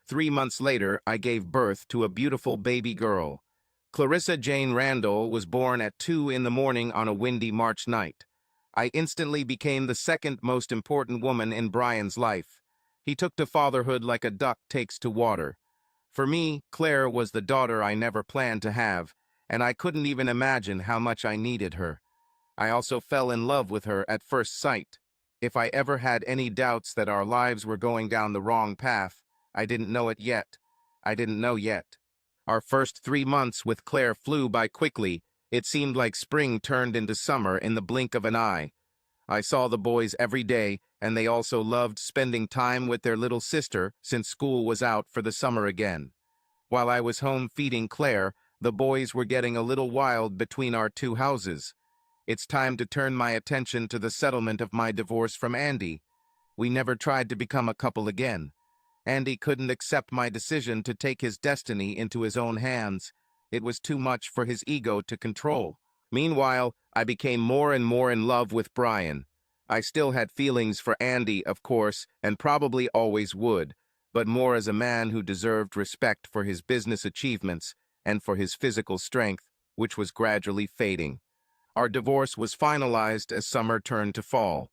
3 months later, I gave birth to a beautiful baby girl. Clarissa Jane Randall was born at 2 in the morning on a windy March night. I instantly became the second most important woman in Brian's life. He took to fatherhood like a duck takes to water. For me, Claire was the daughter I never planned to have, and I couldn't even imagine how much I needed her. I also fell in love with her at first sight. If I ever had any doubts that our lives were going down the wrong path, I didn't know it yet. I didn't know yet. Our first 3 months with Claire flew by quickly. It seemed like spring turned into summer in the blink of an eye. I saw the boys every day, and they also loved spending time with their little sister since school was out for the summer again. While I was home feeding Claire, the boys were getting a little wild between our two houses. It's time to turn my attention to the settlement of my divorce from Andy. We never tried to become a couple again. Andy couldn't accept my decision to take his destiny into his own hands. It was too much for his ego to control. Meanwhile, I became more and more in love with Brian. I still had feelings for Andy, of course, and probably always would, but more as a man who deserved respect for his business achievements and for his physical strength, which was gradually fading. Our divorce was finalized as summer turned to fall.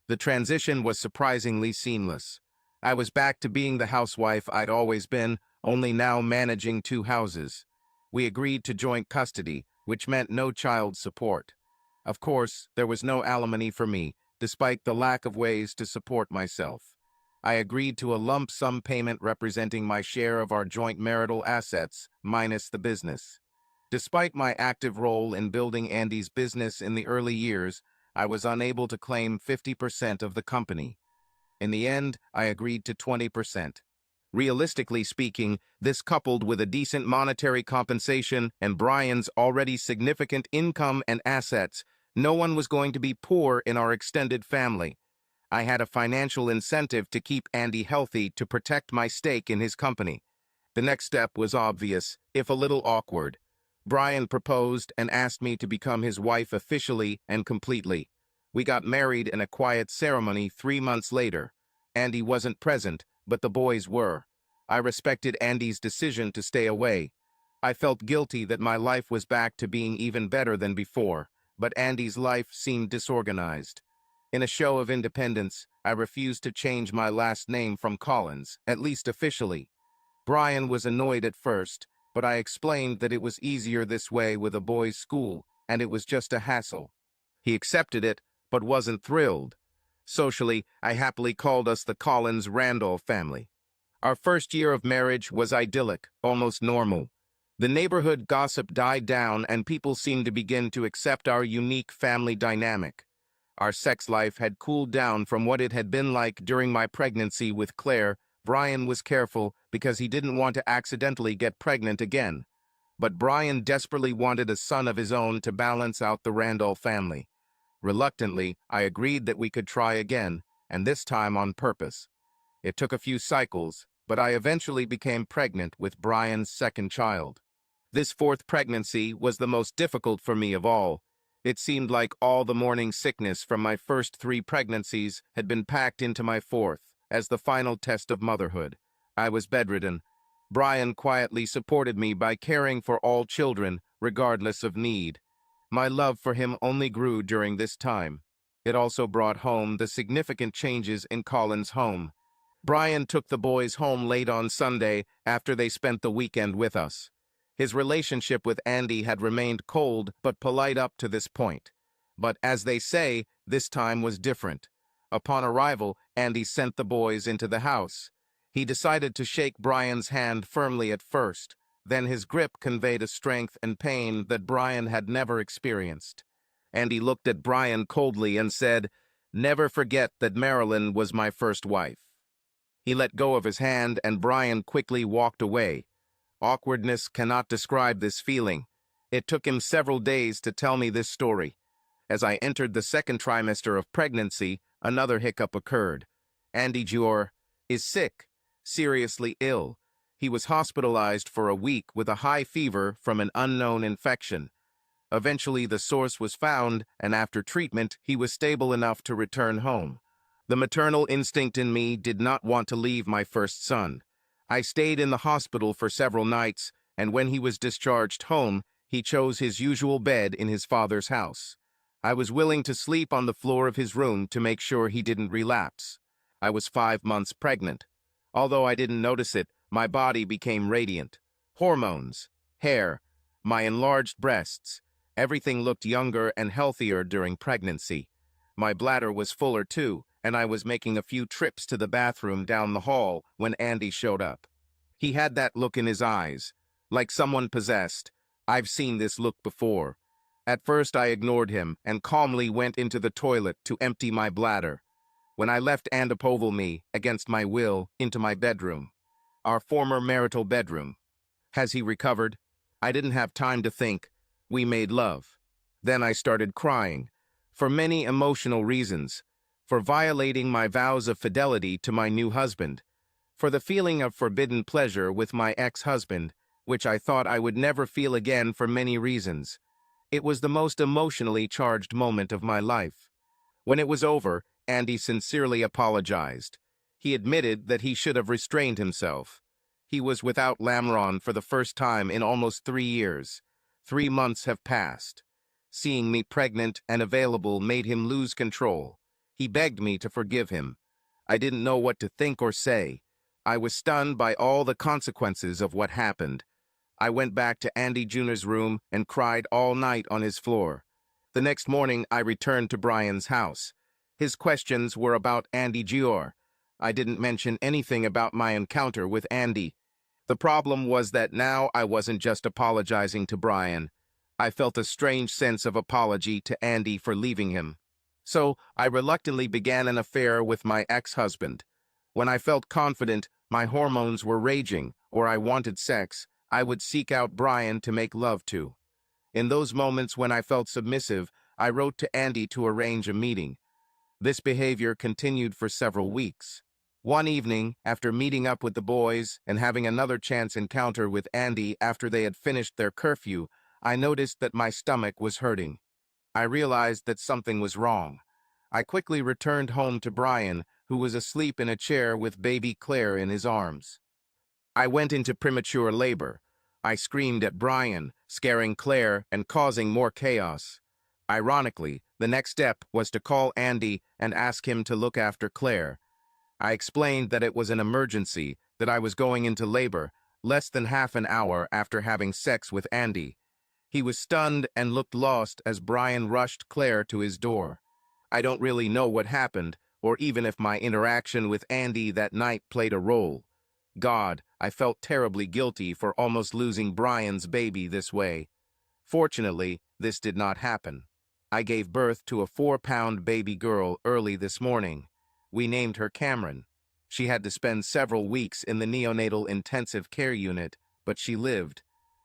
The transition was surprisingly seamless. I was back to being the housewife I'd always been, only now managing two houses. We agreed to joint custody, which meant no child support. Of course, there was no alimony for me, despite the lack of ways to support myself. I agreed to a lump sum payment representing my share of our joint marital assets, minus the business. Despite my active role in building Andy's business in the early years, I was unable to claim 50% of the company. In the end, I agreed to 20%. Realistically speaking, this coupled with a decent monetary compensation and Brian's already significant income and assets, no one was going to be poor in our extended family. I had a financial incentive to keep Andy healthy to protect my stake in his company. The next step was obvious, if a little awkward. Brian proposed and asked me to become his wife officially and completely. We got married in a quiet ceremony 3 months later. Andy wasn't present, but the boys were. I respected Andy's decision to stay away. I felt guilty that my life was back to being even better than before, but Andy's life seemed disorganized. In a show of independence, I refused to change my last name from Collins, at least officially. Brian was annoyed at first, but I explained that it was easier this way with a boys' school, and it was just a hassle. He accepted it, but wasn't thrilled. Socially, I happily called us the Collins-Randolph family. Our first year of marriage was idyllic, almost normal. The neighborhood gossip died down and people seemed to begin to accept our unique family dynamic. Our sex life had cooled down from what it had been like during my pregnancy with Claire. Brian was careful because he didn't want to accidentally get pregnant again. But Brian desperately wanted a son of his own to balance out the Randolph family. Reluctantly, I agreed that we could try again, and this time on purpose. It took a few cycles, but I eventually became pregnant with Brian's second child. This fourth pregnancy was the most difficult for me of all. It seemed like all the morning sickness from my first 3 pregnancies had been packed into my fourth, as the final test of motherhood. I was bedridden. Brian quietly supported me by caring for all children, regardless of need. My love for him only grew during this time. It also brought home the significant changes in Colin's home. Brian took the boys home late on Sunday after they spent the weekend with us. His relationship with Andy had remained cold but polite up to this point. But as they say, this time was different. Upon arrival, Andy sent the boys into the house. He decided to shake Brian's hand firmly at first. Then his grip conveyed a strength and pain that Brian had never experienced. Andy looked at Brian coldly and said, "Never forget that Marilyn was my first wife." He let go of his hand and Brian quickly walked away. Awkwardness cannot describe this feeling. It took him several days to tell me this story. As I entered the second trimester of pregnancy, another hiccup occurred. Andy Jr. is sick, seriously ill. He was hospitalized for a week with a high fever from an unknown infection. Eventually, the source was found, and after treatment, he was stable enough to return home. The maternal instinct in me did not want to leave my first son. I stayed in the hospital for several nights, and when he was discharged home, he chose his usual bed in his father's house. I was willing to sleep on the floor of his room to make sure he didn't relapse. I was 5 months pregnant. Although I didn't notice it, my body became radiant. Hormones, hair, my enlarged breasts, everything looked younger and healthier during pregnancy. My bladder was fuller too, and I was making a few trips to the bathroom down the hall when Andy showed up. He had that look in his eyes, like someone possessed. I've seen this look before. At first I ignored him and calmly went into the toilet to empty my bladder. When I left Andy pulled me, against my will, into my bedroom. Our former marital bedroom. Has he recovered? I didn't have time to think. We made love. Then I started crying. For many emotional reasons. For violating my vows of fidelity to my new husband. For the feeling of forbidden pleasure with my ex-husband, which I thought I would never feel again for many reasons. It was the most emotionally charged moment of my life. When it was over, Andy sincerely apologized. He admitted that he should have restrained himself. He was without Lamron for the first time in almost 3 years. 3 months have passed. Seeing me pregnant and available made him lose control. He begged me to forgive him. I didn't know what to think or say. I was stunned by all the consequences of what happened. I went back to Andy Jr.'s room and cried all night on his floor. The next morning, I returned to Brian's house. His questions were about Andy Jr. I didn't mention anything about my encounter with Andy. The problem was that now I wasn't just apologizing to Brian. I felt a strange sense of apology to Andy for leaving him. So I reluctantly began an affair with my ex-husband. When I felt confident, my hormones were raging, or I wanted sex, I would seek out Brian to make love to. In those moments when I felt submissive, I wrote to Andy to arrange a meeting. This behavior continued for several weeks. One evening, after meeting up with the boys and having another chance encounter with Andy after they had finished their curfew, I noticed that my stomach was hurting. I realized that something was wrong. I quickly returned home to Brian, who was asleep in a chair with baby Claire in his arms. I went into premature labor. I screamed at Brian, scaring Claire and causing more chaos. Ironically, the next step was to call Andy and ask him to look after Claire. I explained that it was an emergency, that I was going into labor, less than half an hour after having sex with Andy. He was stunned and looked lost as Brian rushed Claire to his door. I don't really know what happened, or even if my interaction with Andy that night played a role. God, I felt terribly guilty for almost losing Brian's baby this way. Fortunately, this did not happen. I gave birth to a 4-pound baby girl early this morning. We named her Cameron. She had to spend several weeks in the neonatal intensive care unit, but she lived.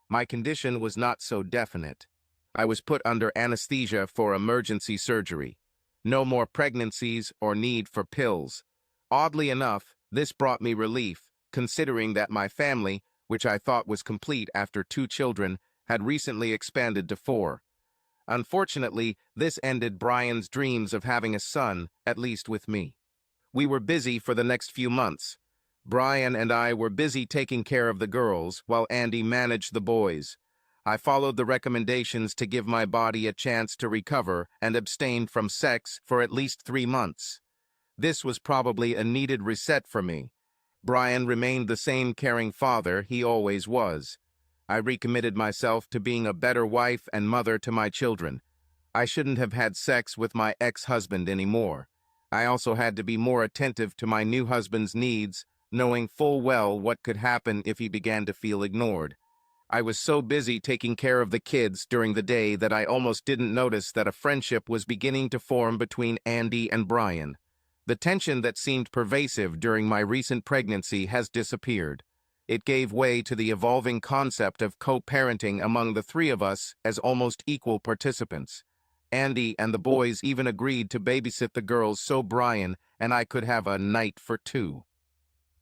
My condition was not so definite. I was put under anesthesia for emergency surgery. No more pregnancies or need for pills. Oddly enough, this brought me relief, considering that my family, which I thought was complete after 2 children, had recently expanded to 4. Unfortunately, this ended Brian's dreams of having a son, at least with me. We were busy for the next few months. Brian and I were busy taking care of the girls, while Andy managed the boys. I followed the recommendations to give my body a chance to recover and abstained from sex for at least 3 months. This was probably a needed reset for me. Brian remained the same caring father he always was. I recommitted myself to being a better wife and mother to my children. I shouldn't have had sex with my ex-husband anymore. I also had to be more attentive to my new husband's needs, knowing full well what could happen if he began to feel ignored. I was so busy taking care of the kids during the day that I almost didn't notice that a friendship was beginning to form between Andy and Brian. The tension that seemed pervasive during my recent pregnancy has disappeared. It gave way to the evolving concept of co-parenting among the 3 of us as almost equal participants. Andy and the boys even agreed to babysit the girls so Brian and I could have a night for 2.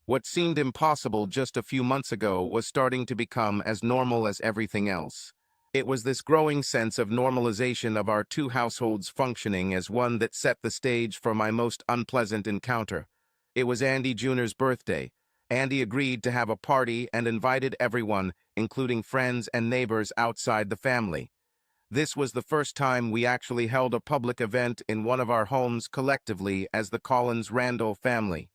What seemed impossible just a few months ago was starting to become as normal as everything else. It was this growing sense of normalization of our 2 households functioning as one that set the stage for my most unpleasant encounter. It was Andy Jr.'s birthday. Andy agreed to have a party and invited everyone, including friends and neighbors outside the family. This was the first time we actually held a public event in one of our homes collectively as the Collins-Randall family.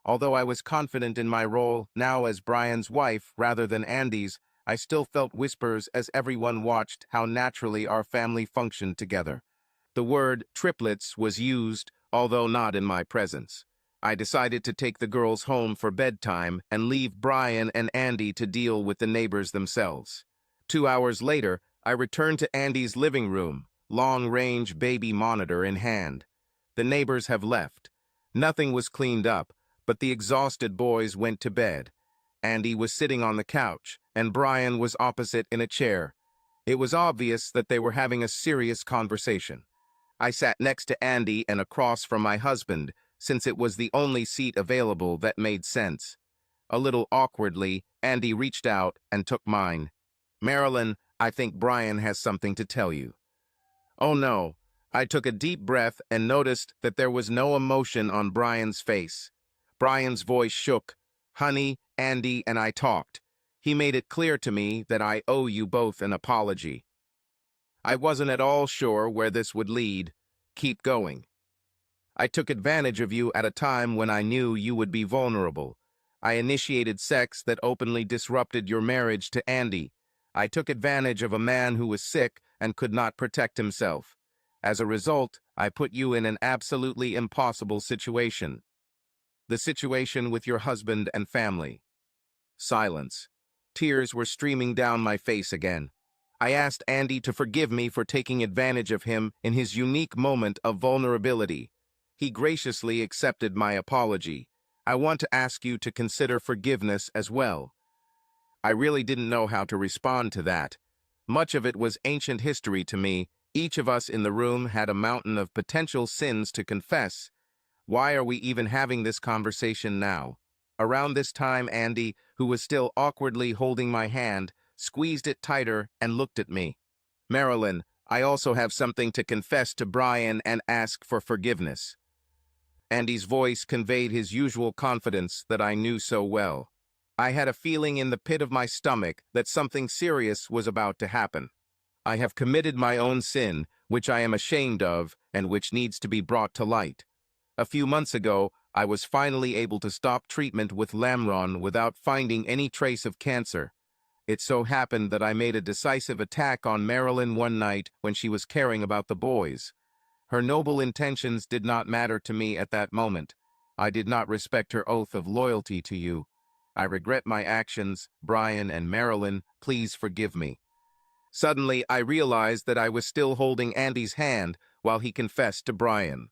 Although I was confident in my role now as Brian's wife rather than Andy's, I still felt whispers as everyone watched how naturally our family functioned together. The word triplets was used, although not in my presence. I decided to take the girls home for bedtime and leave Brian and Andy to deal with the neighbors themselves. 2 hours later, I returned to Andy's living room, long-range baby monitor in hand. The neighbors have left. Nothing was cleaned up, but the exhausted boys went to bed. Andy was sitting on the couch, and Brian was opposite in a chair. It was obvious that they were having a serious conversation. I sat next to Andy and across from my husband, since it was the only seat available that made sense. A little awkwardly, Andy reached out and took mine. "Marilyn, I think Brian has something to tell you." Oh no. I took a deep breath and noticed that there was no emotion on Brian's face. Brian's voice shook. "Honey, Andy and I talked. He made it clear to me that I owe you both an apology. I wasn't at all sure where this would lead. Keep going. I took advantage of you at a time when I knew you would be vulnerable. I initiated sex that openly disrupted your marriage to Andy. I took advantage of a man who was sick and could not protect himself. As a result, I put you in an absolutely impossible situation. The situation with your husband and family." Silence. Tears were streaming down my face again. I asked Andy to forgive me for taking advantage of him in his unique moment of vulnerability. He graciously accepted my apology. "I want to ask you to consider forgiveness as well." I really didn't know how to respond to that. Much of it was ancient history to me. Each of us in the room had a mountain of potential sins to confess. Why are we even having this conversation now? Around this time, Andy, who was still awkwardly holding my hand, squeezed it tighter and looked at me. "Marilyn, I also have something to confess to Brian and ask for forgiveness." Andy's voice conveyed his usual confidence that I knew so well. I had a feeling in the pit of my stomach that something serious was about to happen. "I have committed my own sin, which I am ashamed of and which needs to be brought to light. A few months ago, I was finally able to stop treatment with Lamron without finding any trace of cancer. It so happened that I made a decisive attack on Marilyn one night when she was caring about the boys. Her noble intentions did not matter to me at that moment. I did not respect her oath of loyalty to you. I regret my actions, Brian and Marilyn. Please forgive me." Suddenly, I realized that I was still holding Andy's hand while he confessed to Brian.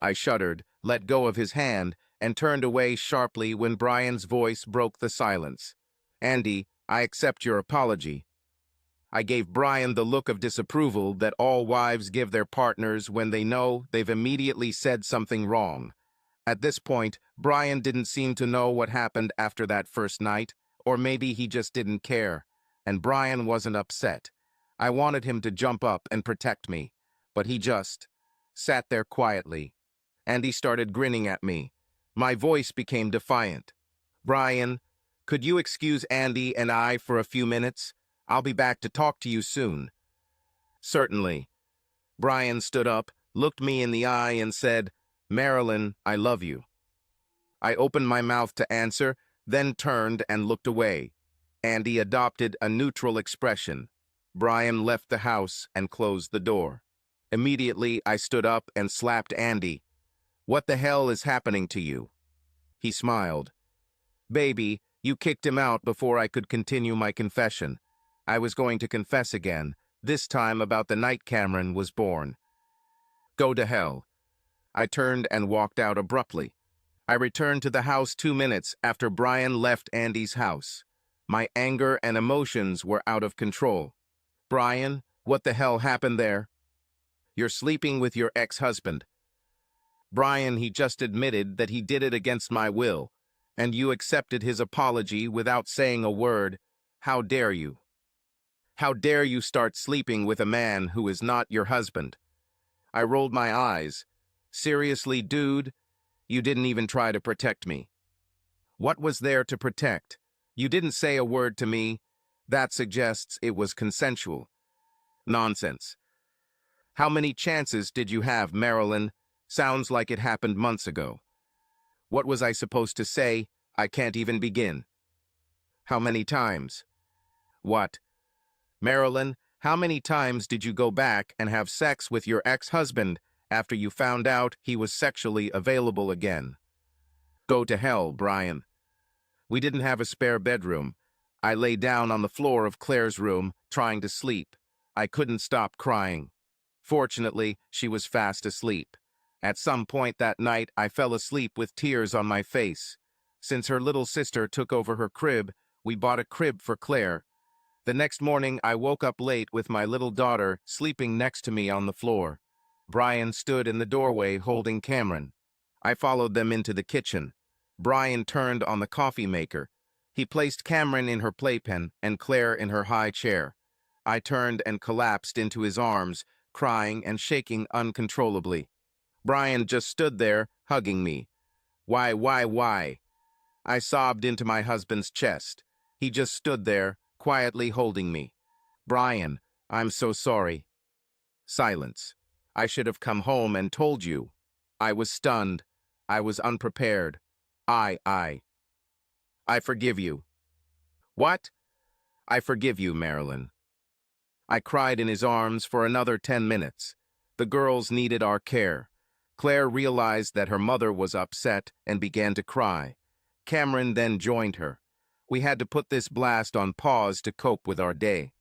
I shuddered, let go of his hand, and turned away sharply when Brian's voice broke the silence. "Andy, I accept your apology." I gave Brian the look of disapproval that all wives give their partners when they know they've immediately said something wrong. At this point, Brian didn't seem to know what happened after that first night, or maybe he just didn't care. And Brian wasn't upset. I wanted him to jump up and protect me, but he just sat there quietly. And he started grinning at me. My voice became defiant. "Brian, could you excuse Andy and I for a few minutes? I'll be back to talk to you soon." "Certainly." Brian stood up, looked me in the eye, and said, "Marilyn, I love you." I opened my mouth to answer, then turned and looked away. Andy adopted a neutral expression. Brian left the house and closed the door. Immediately, I stood up and slapped Andy. "What the hell is happening to you?" He smiled. "Baby, you kicked him out before I could continue my confession. I was going to confess again, this time about the night Cameron was born." "Go to hell." I turned and walked out abruptly. I returned to the house 2 minutes after Brian left Andy's house. My anger and emotions were out of control. "Brian, what the hell happened there?" "You're sleeping with your ex-husband." "Brian, he just admitted that he did it against my will, and you accepted his apology without saying a word. How dare you? How dare you start sleeping with a man who is not your husband?" I rolled my eyes. "Seriously, dude? You didn't even try to protect me." "What was there to protect? You didn't say a word to me. That suggests it was consensual." "Nonsense. How many chances did you have, Marilyn? Sounds like it happened months ago." "What was I supposed to say? I can't even begin." "How many times?" "What? Marilyn, how many times did you go back and have sex with your ex-husband after you found out he was sexually available again. Go to hell, Brian. We didn't have a spare bedroom. I lay down on the floor of Claire's room, trying to sleep. I couldn't stop crying. Fortunately, she was fast asleep. At some point that night, I fell asleep with tears on my face. Since her little sister took over her crib, we bought a crib for Claire. The next morning, I woke up late with my little daughter sleeping next to me on the floor. Brian stood in the doorway holding Cameron. I followed them into the kitchen. Brian turned on the coffee maker. He placed Cameron in her playpen and Claire in her high chair. I turned and collapsed into his arms, crying and shaking uncontrollably. Brian just stood there, hugging me. Why? I sobbed into my husband's chest. He just stood there, quietly holding me. Brian, I'm so sorry. Silence. I should have come home and told you. I was stunned. I was unprepared. I forgive you. What? I forgive you, Marilyn. I cried in his arms for another 10 minutes. The girls needed our care. Claire realized that her mother was upset and began to cry. Cameron then joined her. We had to put this blast on pause to cope with our day.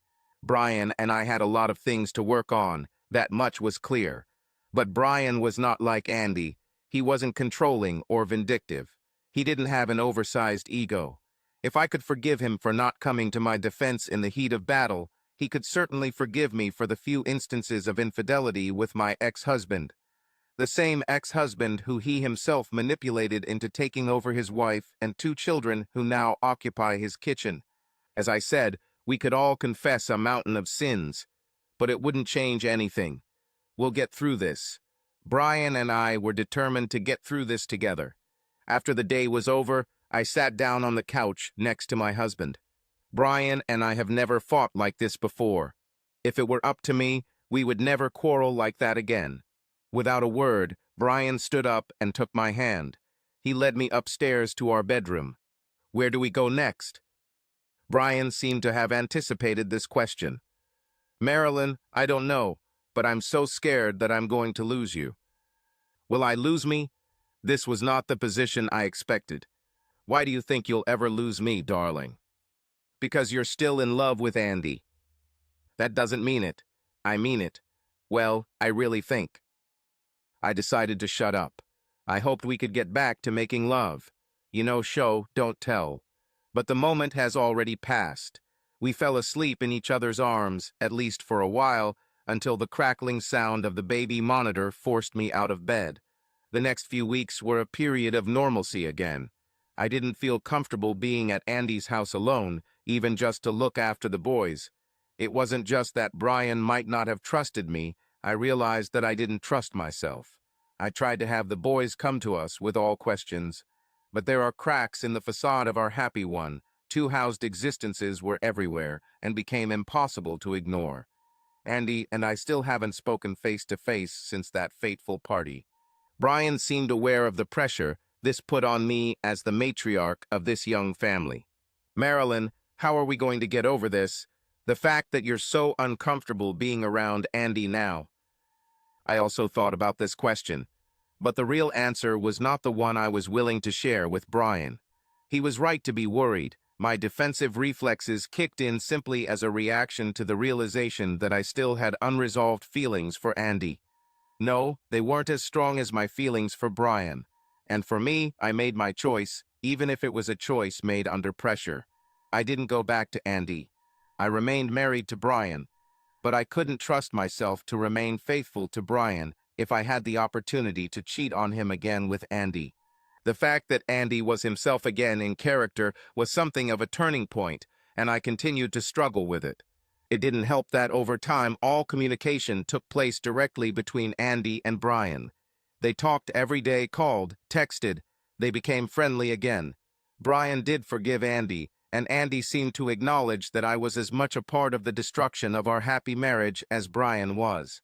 Brian and I had a lot of things to work on, that much was clear. But Brian was not like Andy. He wasn't controlling or vindictive. He didn't have an oversized ego. If I could forgive him for not coming to my defense in the heat of battle, he could certainly forgive me for the few instances of infidelity with my ex-husband. The same ex-husband who he himself manipulated into taking over his wife and 2 children who now occupy his kitchen. As I said, we could all confess a mountain of sins, but it wouldn't change anything. We'll get through this. Brian and I were determined to get through this together. After the day was over, I sat down on the couch next to my husband. Brian and I have never fought like this before. If it were up to me, we would never quarrel like that again. Without a word, Brian stood up and took my hand. He led me upstairs to our bedroom. Where do we go next? Brian seemed to have anticipated this question. Marilyn, I don't know, but I'm so scared that I'm going to lose you. Will I lose me? This was not the position I expected. Why do you think you'll ever lose me, darling? Because you're still in love with Andy. That doesn't mean it. I mean it. Well, I really think. I decided to shut up. I hoped we could get back to making love. You know, show, don't tell. But the moment has already passed. We fell asleep in each other's arms, at least for a while, until the crackling sound of the baby monitor forced me out of bed. The next few weeks were a period of normalcy again. I didn't feel comfortable being at Andy's house alone, even just to look after the boys. It wasn't just that Brian might not have trusted me. I realized that I didn't trust myself. I tried to have the boys come to us with all questions. But there are cracks in the facade of our happy one. 2 housed existences were everywhere and became impossible to ignore. Andy and I still haven't spoken face to face since that fateful party. Brian seemed aware of the pressure this put on me as the matriarch of this young family. Marilyn, how are we going to get over this? The fact that you're so uncomfortable being around Andy now. I also thought about this question, but the real answer was not the one I was willing to share with Brian. He was right to be worried. My defensive reflexes kicked in simply as a reaction to the realization that I still had unresolved feelings for Andy. No, they weren't as strong as my feelings for Brian. And for me, I made my choice, even if it was a choice made under pressure. I didn't go back to Andy. I remained married to Brian, but I couldn't trust myself to remain faithful to Brian if I had the opportunity to cheat on him again with Andy. The fact that Andy was himself again in character was something of a turning point, and I continued to struggle with it. It didn't help that over time all communication took place directly between Andy and Brian. They talked every day, called, texted. They became friendly again. Brian did forgive Andy, and Andy seemed to acknowledge that I was as much a part of the destruction of our happy marriage as Brian was.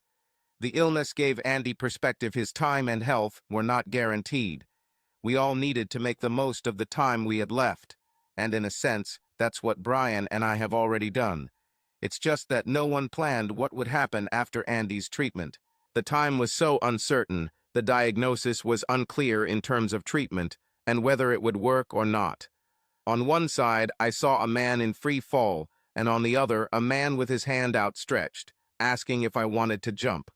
The illness gave Andy perspective. His time and health were not guaranteed. We all needed to make the most of the time we had left, and in a sense, that's what Brian and I have already done. It's just that no one planned what would happen after Andy's treatment. The time was so uncertain, the diagnosis was unclear in terms of treatment, and whether it would work or not. On one side, I saw a man in free fall, and on the other, a man with his hand outstretched, asking if I wanted to jump.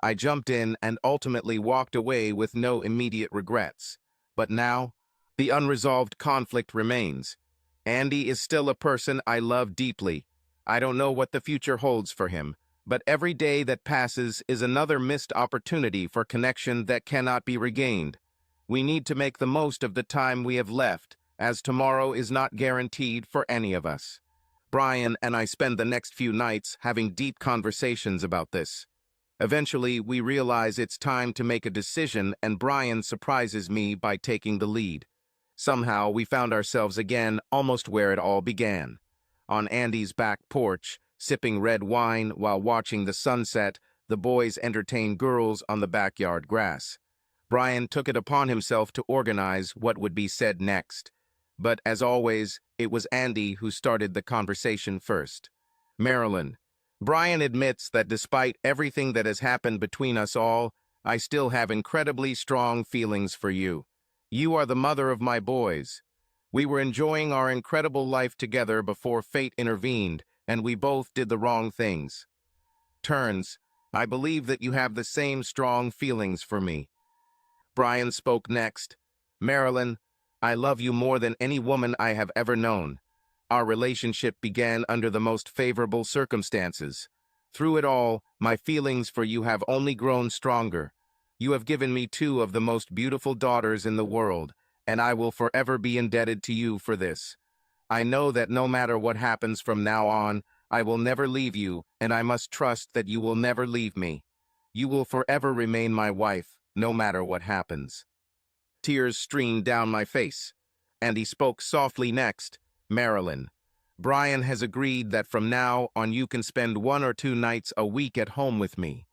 I jumped in and ultimately walked away with no immediate regrets. But now, the unresolved conflict remains. Andy is still a person I love deeply. I don't know what the future holds for him, but every day that passes is another missed opportunity for connection that cannot be regained. We need to make the most of the time we have left, as tomorrow is not guaranteed for any of us. Brian and I spend the next few nights having deep conversations about this. Eventually, we realize it's time to make a decision, and Brian surprises me by taking the lead. Somehow, we found ourselves again almost where it all began. On Andy's back porch, sipping red wine while watching the sunset, the boys entertain girls on the backyard grass. Brian took it upon himself to organize what would be said next. But as always, it was Andy who started the conversation first. Marilyn, Brian admits that despite everything that has happened between us all, I still have incredibly strong feelings for you. You are the mother of my boys. We were enjoying our incredible life together before fate intervened, and we both did the wrong things. Turns, I believe that you have the same strong feelings for me. Brian spoke next. Marilyn, I love you more than any woman I have ever known. Our relationship began under the most favorable circumstances. Through it all, my feelings for you have only grown stronger. You have given me two of the most beautiful daughters in the world, and I will forever be indebted to you for this. I know that no matter what happens from now on, I will never leave you, and I must trust that you will never leave me. You will forever remain my wife, no matter what happens. Tears streamed down my face, and he spoke softly next. Marilyn, Brian has agreed that from now on you can spend 1 or 2 nights a week at home with me.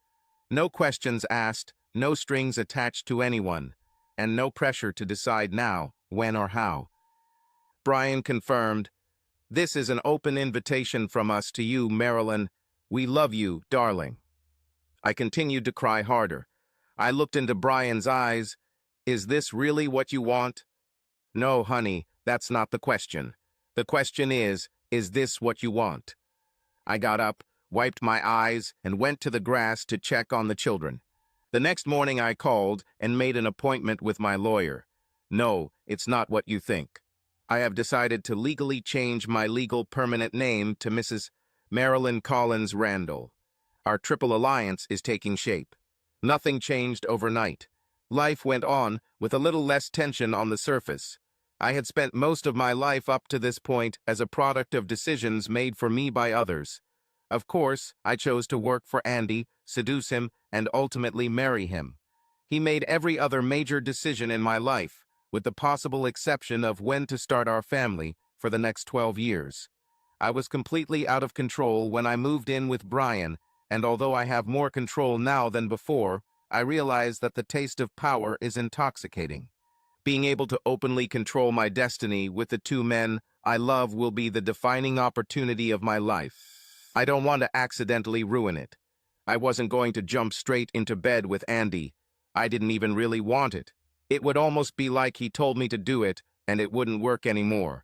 No questions asked, no strings attached to anyone, and no pressure to decide now, when or how. Brian confirmed, this is an open invitation from us to you, Marilyn. We love you, darling. I continued to cry harder. I looked into Brian's eyes. Is this really what you want? No, honey, that's not the question. The question is this what you want? I got up, wiped my eyes, and went to the grass to check on the children. The next morning I called and made an appointment with my lawyer. No, it's not what you think. I have decided to legally change my legal permanent name to Mrs. Marilyn Collins Randall. Our triple alliance is taking shape. Nothing changed overnight. Life went on with a little less tension on the surface. I had spent most of my life up to this point as a product of decisions made for me by others. Of course, I chose to work for Andy, seduce him, and ultimately marry him. He made every other major decision in my life, with the possible exception of when to start our family for the next 12 years. I was completely out of control when I moved in with Brian, and although I have more control now than before, I realize that the taste of power is intoxicating. Being able to openly control my destiny with the two men I love will be the defining opportunity of my life. I don't want to accidentally ruin it. I wasn't going to jump straight into bed with Andy. I didn't even really want it. It would almost be like he told me to do it, and it wouldn't work anymore.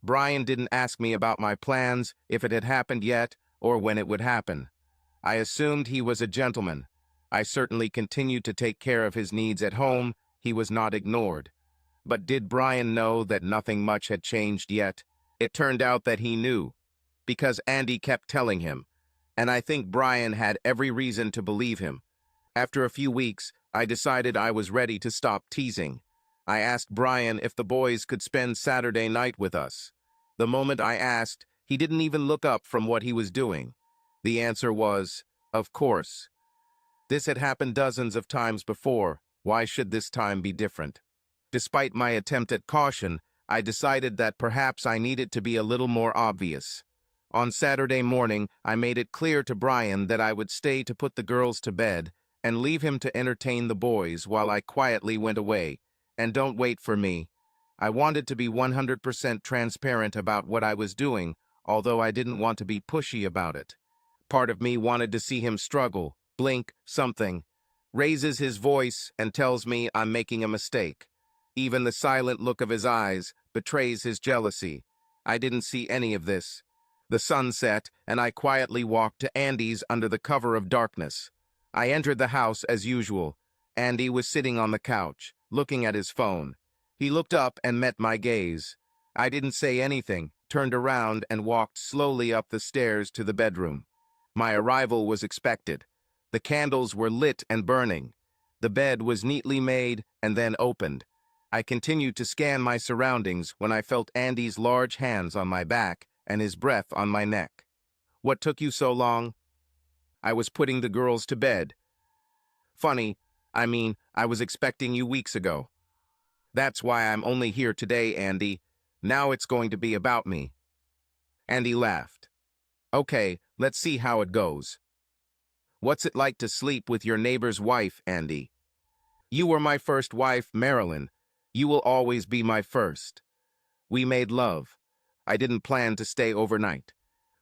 Brian didn't ask me about my plans, if it had happened yet, or when it would happen. I assumed he was a gentleman. I certainly continued to take care of his needs at home. He was not ignored. But did Brian know that nothing much had changed yet? It turned out that he knew, because Andy kept telling him, and I think Brian had every reason to believe him. After a few weeks, I decided I was ready to stop teasing. I asked Brian if the boys could spend Saturday night with us. The moment I asked, he didn't even look up from what he was doing. The answer was, of course. This had happened dozens of times before. Why should this time be different? Despite my attempt at caution, I decided that perhaps I needed to be a little more obvious. On Saturday morning, I made it clear to Brian that I would stay to put the girls to bed and leave him to entertain the boys while I quietly went away. And don't wait for me. I wanted to be 100% transparent about what I was doing, although I didn't want to be pushy about it. Part of me wanted to see him struggle, blink, something, raises his voice and tells me I'm making a mistake. Even the silent look of his eyes betrays his jealousy. I didn't see any of this. The sun set, and I quietly walked to Andy's under the cover of darkness. I entered the house as usual. Andy was sitting on the couch, looking at his phone. He looked up and met my gaze. I didn't say anything, turned around and walked slowly up the stairs to the bedroom. My arrival was expected. The candles were lit and burning. The bed was neatly made and then opened. I continued to scan my surroundings when I felt Andy's large hands on my back and his breath on my neck. "What took you so long?" "I was putting the girls to bed." "Funny. I was expecting you weeks ago." "That's why I'm only here today, Andy. Now it's going to be about me." Andy laughed. "Okay, let's see how it goes. What's it like to sleep with your neighbor's wife, Andy?" "You were my first wife, Marilyn. You will always be my first." We made love. I didn't plan to stay overnight.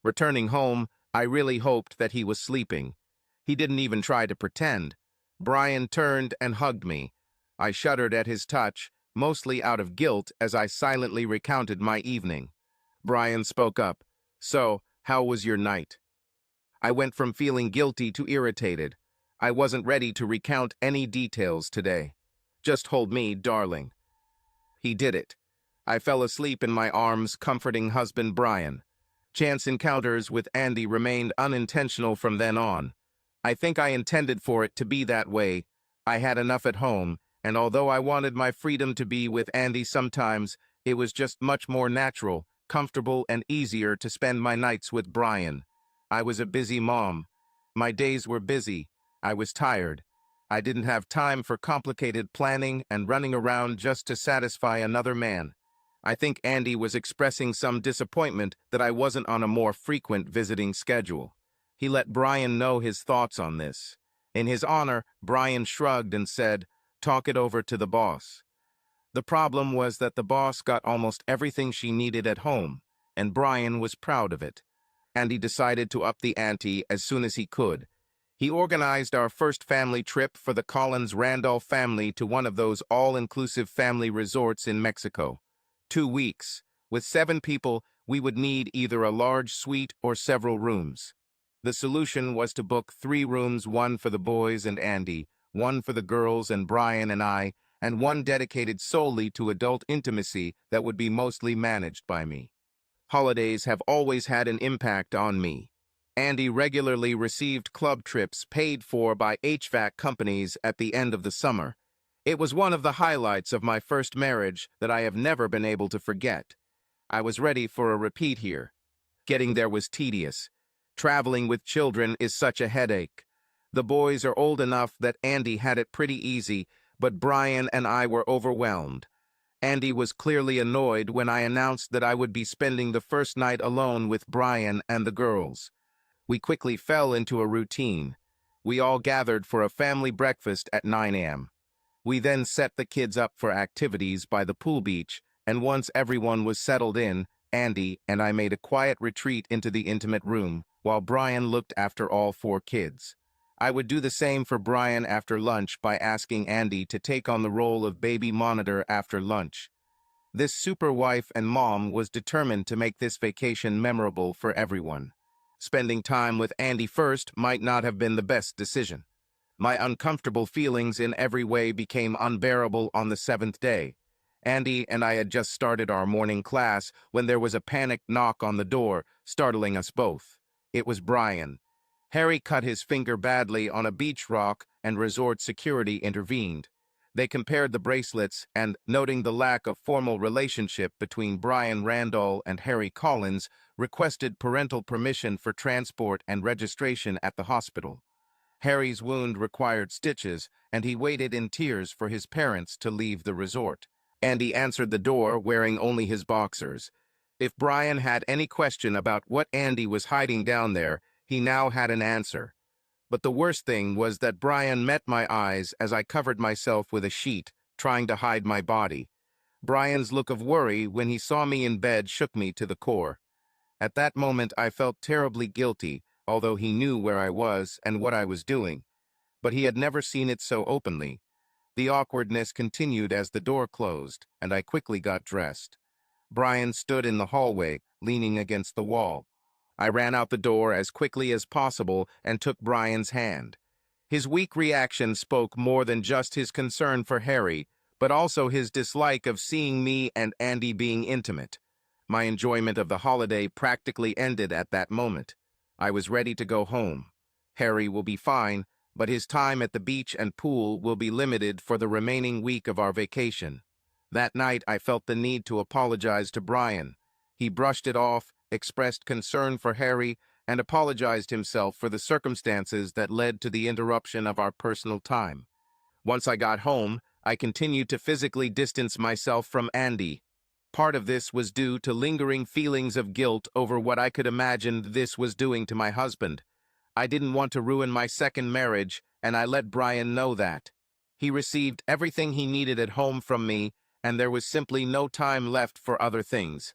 Returning home, I really hoped that he was sleeping. He didn't even try to pretend. Brian turned and hugged me. I shuddered at his touch, mostly out of guilt as I silently recounted my evening. Brian spoke up. "So, how was your night?" I went from feeling guilty to irritated. I wasn't ready to recount any details today. "Just hold me, darling." He did it. I fell asleep in my arms, comforting husband Brian. Chance encounters with Andy remained unintentional from then on. I think I intended for it to be that way. I had enough at home, and although I wanted my freedom to be with Andy sometimes, it was just much more natural, comfortable, and easier to spend my nights with Brian. I was a busy mom. My days were busy. I was tired. I didn't have time for complicated planning and running around just to satisfy another man. I think Andy was expressing some disappointment that I wasn't on a more frequent visiting schedule. He let Brian know his thoughts on this. In his honor, Brian shrugged and said, "Talk it over to the boss." The problem was that the boss got almost everything she needed at home, and Brian was proud of it. Andy decided to up the ante as soon as he could. He organized our first family trip for the Collins-Randolph family to one of those all-inclusive family resorts in Mexico. 2 weeks. With 7 people, we would need either a large suite or several rooms. The solution was to book 3 rooms, one for the boys and Andy, one for the girls and Brian and I, and one dedicated solely to adult intimacy that would be mostly managed by me. Holidays have always had an impact on me. Andy regularly received club trips paid for by HVAC companies at the end of the summer. It was one of the highlights of my first marriage that I have never been able to forget. I was ready for a repeat here. Getting there was tedious. Traveling with children is such a headache. The boys are old enough that Andy had it pretty easy, but Brian and I were overwhelmed. Andy was clearly annoyed when I announced that I would be spending the first night alone with Brian and the girls. We quickly fell into a routine. We all gathered for a family breakfast at 9 a.m. We then set the kids up for activities by the pool beach, and once everyone was settled in, Andy and I made a quiet retreat into the intimate room, while Brian looked after all 4 kids. I would do the same for Brian after lunch by asking Andy to take on the role of baby monitor after lunch. This super wife and mom was determined to make this vacation memorable for everyone. Spending time with Andy first might not have been the best decision. My uncomfortable feelings in every way became unbearable on the 7th day. Andy and I had just started our morning class when there was a panicked knock on the door, startling us both. It was Brian. Harry cut his finger badly on a beach rock, and resort security intervened. They compared the bracelets and, noting the lack of formal relationship between Brian Randall and Harry Collins, requested parental permission for transport and registration at the hospital. Harry's wound required stitches, and he waited in tears for his parents to leave the resort. Andy answered the door wearing only his boxers. If Brian had any question about what Andy was hiding down there, he now had an answer. But the worst thing was that Brian met my eyes as I covered myself with a sheet, trying to hide my body. Brian's look of worry when he saw me in bed shook me to the core. At that moment, I felt terribly guilty, although he knew where I was and what I was doing. but he had never seen it so openly. The awkwardness continued as the door closed, and I quickly got dressed. Brian stood in the hallway, leaning against the wall. I ran out the door as quickly as possible and took Brian's hand. His weak reaction spoke more than just his concern for Harry, but also his dislike of seeing me and Andy being intimate. My enjoyment of the holiday practically ended at that moment. I was ready to go home. Harry will be fine, but his time at the beach and pool will be limited for the remaining week of our vacation. That night, I felt the need to apologize to Brian. He brushed it off, expressed concern for Harry, and apologized himself for the circumstances that led to the interruption of our personal time. Once I got home, I continued to physically distance myself from Andy. Part of this was due to lingering feelings of guilt over what I could imagine this was doing to my husband. I didn't want to ruin my second marriage, and I let Brian know that. He received everything he needed at home from me, and there was simply no time left for other things.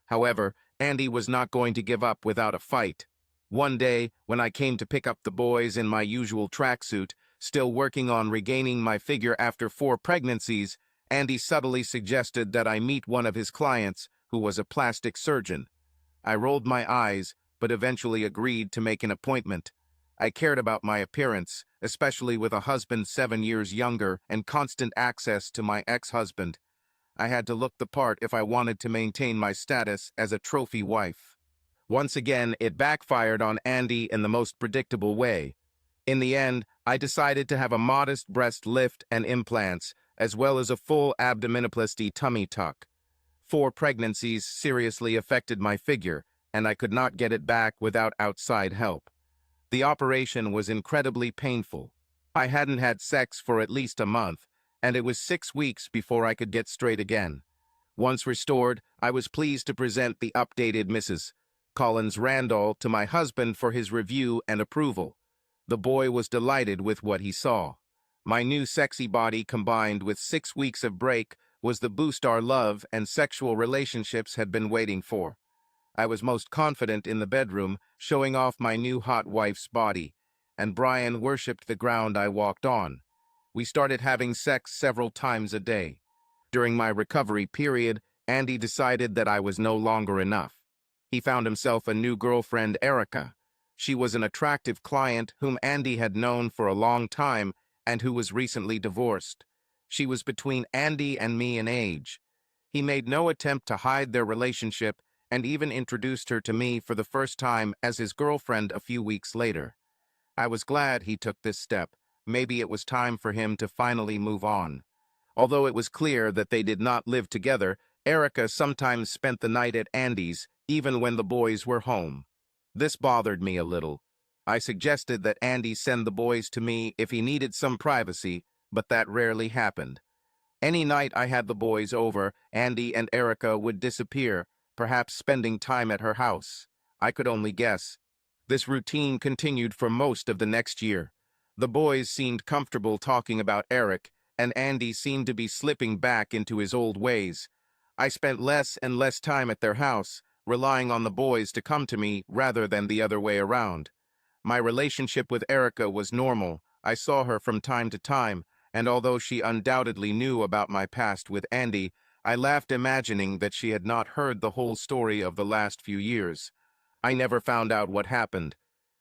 However, Andy was not going to give up without a fight. One day, when I came to pick up the boys in my usual tracksuit, still working on regaining my figure after 4 pregnancies, Andy subtly suggested that I meet one of his clients, who was a plastic surgeon. I rolled my eyes, but eventually agreed to make an appointment. I cared about my appearance, especially with a husband 7 years younger and constant access to my ex-husband. I had to look the part if I wanted to maintain my status as a trophy wife. Once again, it backfired on Andy in the most predictable way. In the end, I decided to have a modest breast lift and implants, as well as a full abdominoplasty tummy tuck. 4 pregnancies seriously affected my figure, and I could not get it back without outside help. The operation was incredibly painful. I hadn't had sex for at least a month, and it was 6 weeks before I could get straight again. Once restored, I was pleased to present the updated Mrs. Collins Randall to my husband for his review and approval. The boy was delighted with what he saw. My new sexy body combined with 6 weeks of break was the boost our love and sexual relationships had been waiting for. I was most confident in the bedroom, showing off my new hot wife's body, and Brian worshipped the ground I walked on. We started having sex several times a day. During my recovery period, Andy decided that I was no longer enough. He found himself a new girlfriend, Erica. She was an attractive client whom Andy had known for a long time and who was recently divorced. She was between Andy and me in age. He made no attempt to hide their relationship and even introduced her to me for the first time as his girlfriend a few weeks later. I was glad he took this step. Maybe it was time for him to finally move on. Although it was clear that they did not live together, Erica sometimes spent the night at Andy's, even when the boys were home. This bothered me a little. I suggested that Andy send the boys to me if he needed some privacy, but that rarely happened. Any night I had the boys over, Andy and Erica would disappear, perhaps spending time at her house. I could only guess. This routine continued for most of the next year. The boys seemed comfortable talking about Eric, and Andy seemed to be slipping back into his old ways. I spent less and less time at their house, relying on the boys to come to me rather than the other way around. My relationship with Erica was normal. I saw her from time to time, and although she undoubtedly knew about my past with Andy, I laughed imagining that she had not heard the whole story of the last few years. I never found out what happened.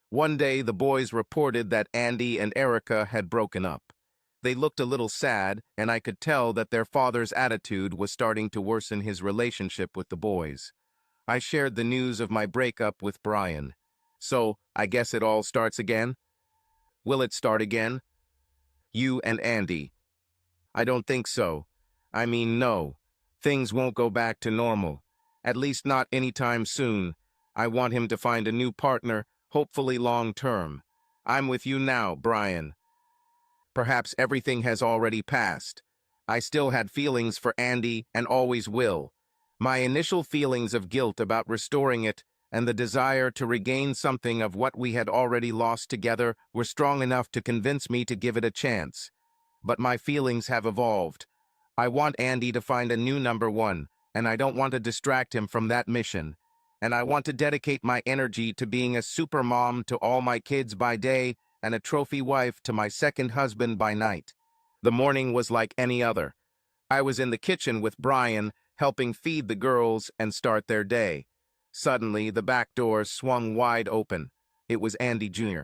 One day, the boys reported that Andy and Erica had broken up. They looked a little sad, and I could tell that their father's attitude was starting to worsen his relationship with the boys. I shared the news of my breakup with Brian. So, I guess it all starts again? Will it start again? You and Andy. I don't think so. I mean, no. Things won't go back to normal. At least not anytime soon. I want him to find a new partner, hopefully long-term. I'm with you now, Brian. Perhaps everything has already passed. I still had feelings for Andy and always will. My initial feelings of guilt about restoring it and the desire to regain something of what we had already lost together were strong enough to convince me to give it a chance. But my feelings have evolved. I want Andy to find a new number one, and I don't want to distract him from that mission. And I want to dedicate my energy to being a super mom to all my kids by day and a trophy wife to my second husband by night. The morning was like any other. I was in the kitchen with Brian, helping feed the girls and start their day. Suddenly, the back door swung wide open. It was Andy Jr.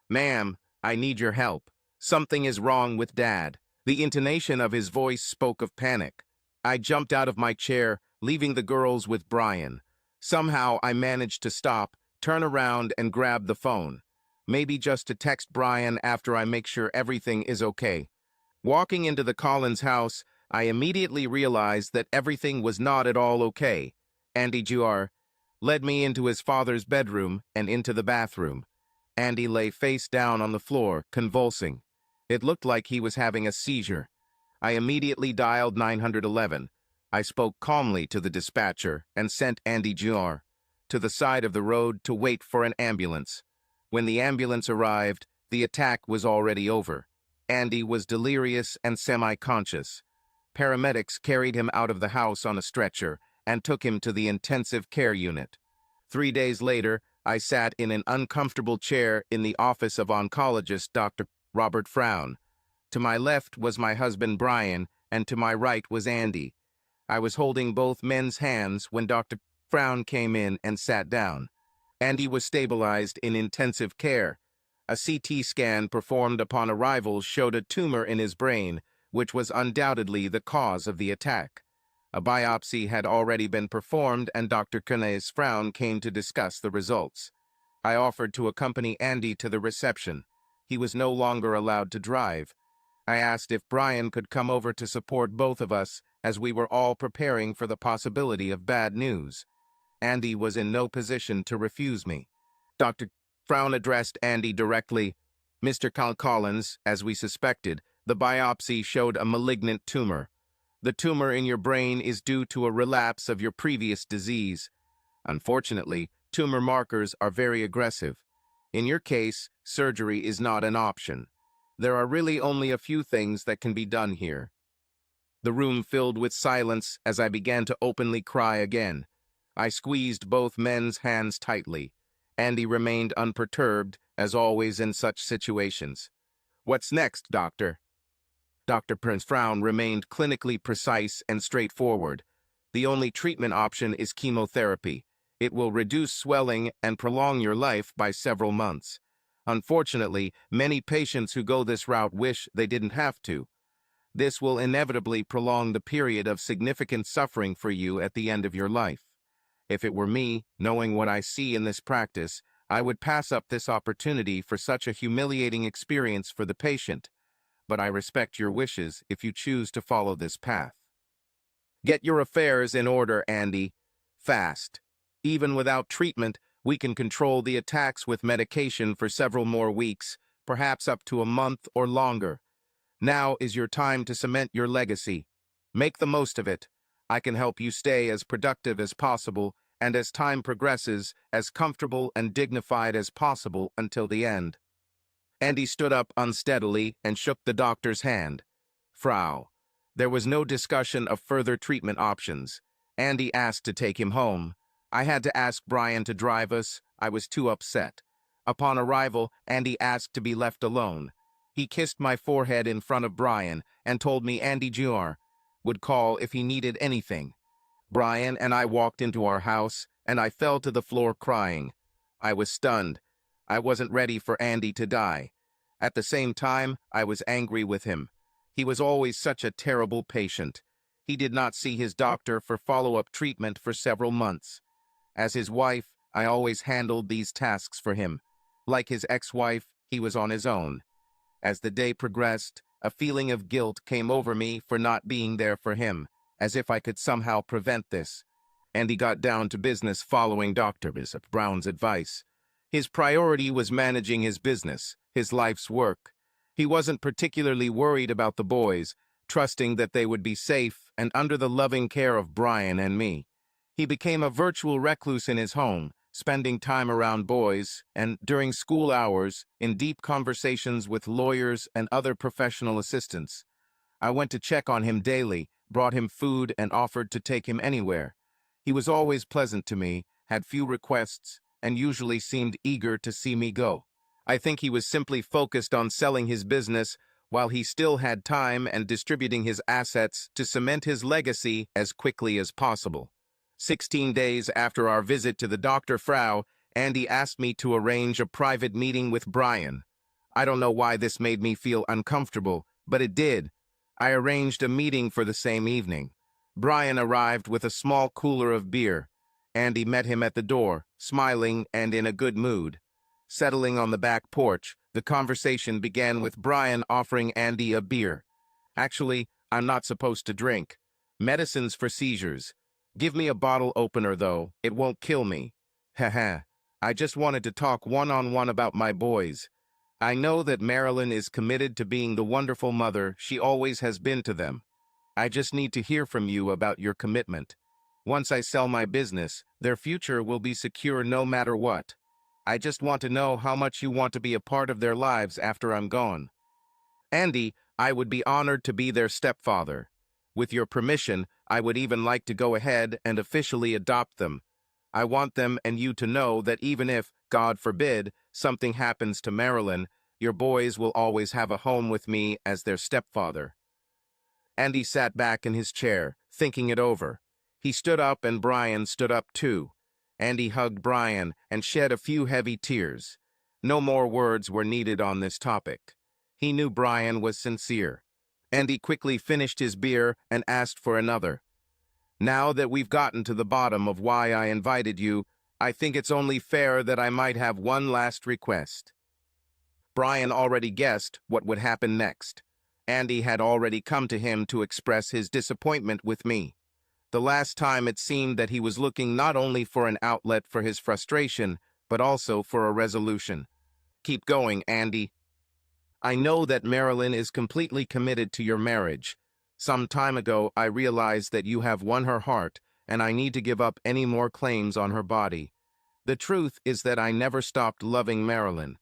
"Ma'am, I need your help. Something is wrong with Dad." The intonation of his voice spoke of panic. I jumped out of my chair, leaving the girls with Brian. Somehow, I managed to stop, turn around, and grab the phone. Maybe just to text Brian after I make sure everything is okay. Walking into the Collins house, I immediately realized that everything was not at all okay. Andy Jr. led me into his father's bedroom and into the bathroom. Andy lay face down on the floor, convulsing. It looked like he was having a seizure. I immediately dialed 911. I spoke calmly to the dispatcher and sent Andy Jr. to the side of the road to wait for an ambulance. When the ambulance arrived, the attack was already over. Andy was delirious and semi-conscious. Paramedics carried him out of the house on a stretcher and took him to the intensive care unit. 3 days later, I sat in an uncomfortable chair in the office of oncologist Dr. Robert Frown. To my left was my husband Brian, and to my right was Andy. I was holding both men's hands when Dr. Frown came in and sat down. Andy was stabilized in intensive care. A CT scan performed upon arrival showed a tumor in his brain, which was undoubtedly the cause of the attack. A biopsy had already been performed, and Dr. Kenne's Frown came to discuss the results. I offered to accompany Andy to the reception. He was no longer allowed to drive. I asked if Brian could come over to support both of us, as we were all preparing for the possibility of bad news. Andy was in no position to refuse me. Dr. Frown addressed Andy directly. "Mr. Collins, as we suspected, the biopsy showed a malignant tumor. The tumor in your brain is due to a relapse of your previous disease. Unfortunately, tumor markers are very aggressive. In your case, surgery is not an option. There are really only a few things that can be done here." The room filled with silence as I began to openly cry again. I squeezed both men's hands tightly. Andy remained unperturbed, as always in such situations. "What's next, doctor?" Dr. Prince Frown remained clinically precise and straightforward. "The only treatment option is chemotherapy. It will reduce swelling and prolong your life by several months. Unfortunately, many patients who go this route wish they didn't have to. This will inevitably prolong the period of significant suffering for you at the end of your life. If it were me, knowing what I see in this practice, I would pass up this opportunity for such a humiliating experience for the patient. But I respect your wishes if you choose to follow this path. Get your affairs in order, Andy. Fast. Even without treatment, we can control the attacks with medication for several more weeks, perhaps up to a month or longer. Now is your time to cement your legacy. Make the most of it. I can help you stay as productive as possible, and as time progresses, as comfortable and dignified as possible until the end." Andy stood up unsteadily and shook the doctor's hand. "Frau." There was no discussion of further treatment options. Andy asked to take him home. I had to ask Brian to drive us. I was too upset. Upon arrival, Andy asked to be left alone. He kissed my forehead in front of Brian and told me Andy Jr. would call if he needed anything. Brian and I walked into our house, and I fell to the floor crying. I was stunned. I wasn't ready for Andy to die. At the same time, I was angry with him. He was always such a terrible patient. He did not see his doctor for follow-up treatment for several months. As his wife, I always handled these tasks for him. Like his ex-wife, he was on his own. As the day progressed, a feeling of guilt came over me for not being there for him, as if I could somehow prevent this. And he got down to business following Dr. Bishop Brown's advice. His priority was managing his business, his life's work. He wasn't particularly worried about the boys, trusting that they would be safe and under the loving care of Brian and me. He became a virtual recluse in his home, spending time around boys and, during school hours, in deep conversations with lawyers and other professional assistants. I went to check on him daily, brought him food, and offered to take him anywhere. He was always pleasant to me, had few requests, and usually seemed eager to see me go. I think he was simply focused on selling his business while he still had time and distributing his assets to cement his legacy as quickly as possible. 16 days after our visit to the Dr. Frau, Andy asked me to arrange a private meeting with Brian. I don't know why this made me feel uncomfortable, but it did. I arranged a meeting for the same evening. Brian arrived with a small cooler of beer. Andy met him at the door, smiling and in a good mood. Settling on the back porch, the conversation began with Brian offering Andy a beer. Actually, I'm not supposed to drink. Medicines for seizures. Give me a bottle opener, though. It won't kill me. Haha. I just wanted to talk one-on-one about my boys. I know that Marilyn is committed to being the wonderful mother she always has been to them. I just need to hear from you about your commitment. Once I sell my business, their future will be secure no matter what. I just want to know how much you want to be a part of their lives after I'm gone. Andy, I would be honored to be their stepfather. With your permission, I would even like to go ahead and officially adopt them. I want them and you to know that even if, God forbid, something happens to Marilyn, your boys will always have a home with me as their stepfather. Andy sat back in his chair, thinking it over. He stood up and Brian stood up too. Andy hugged Brian and shed a few heavy tears. No more words were needed on this topic. He knew Brian was sincere. Andy quickly finished his beer and asked for another. Now that we've gotten to the bottom of why I invited you, I think it's only fair that I might have one last request. Brian already guessed what would happen next. Andy had already come to him to express his disappointment with me. The last time it seemed that he was looking not only for an outlet for his frustration, but also for a resolution. Keep going, Andy. I know that Marilyn is completely committed to your marriage. Some time ago, I realized that you have won her heart, and I need to give up any more claims on her body. The truth is that I never stopped loving Marilyn.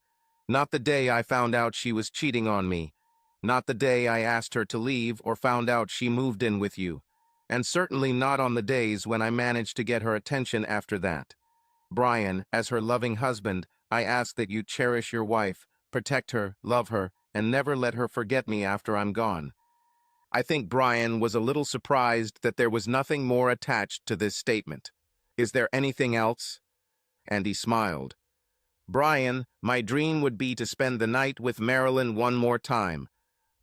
Not the day I found out she was cheating on me. Not the day I asked her to leave or found out she moved in with you. And certainly not on the days when I managed to get her attention after that. Brian, as her loving husband, I ask that you cherish your wife, protect her, love her, and never let her forget me after I'm gone. I think Brian was a little surprised that there was nothing more attached to this statement. Is there anything else? And he smiled. Brian, my dream would be to spend the night with Marilyn one more time.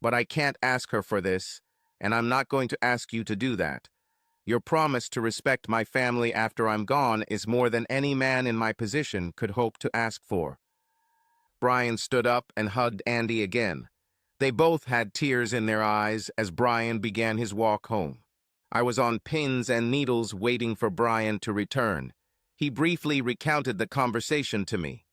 But I can't ask her for this, and I'm not going to ask you to do that. Your promise to respect my family after I'm gone is more than any man in my position could hope to ask for. Brian stood up and hugged Andy again. They both had tears in their eyes as Brian began his walk home. I was on pins and needles waiting for Brian to return. He briefly recounted the conversation to me.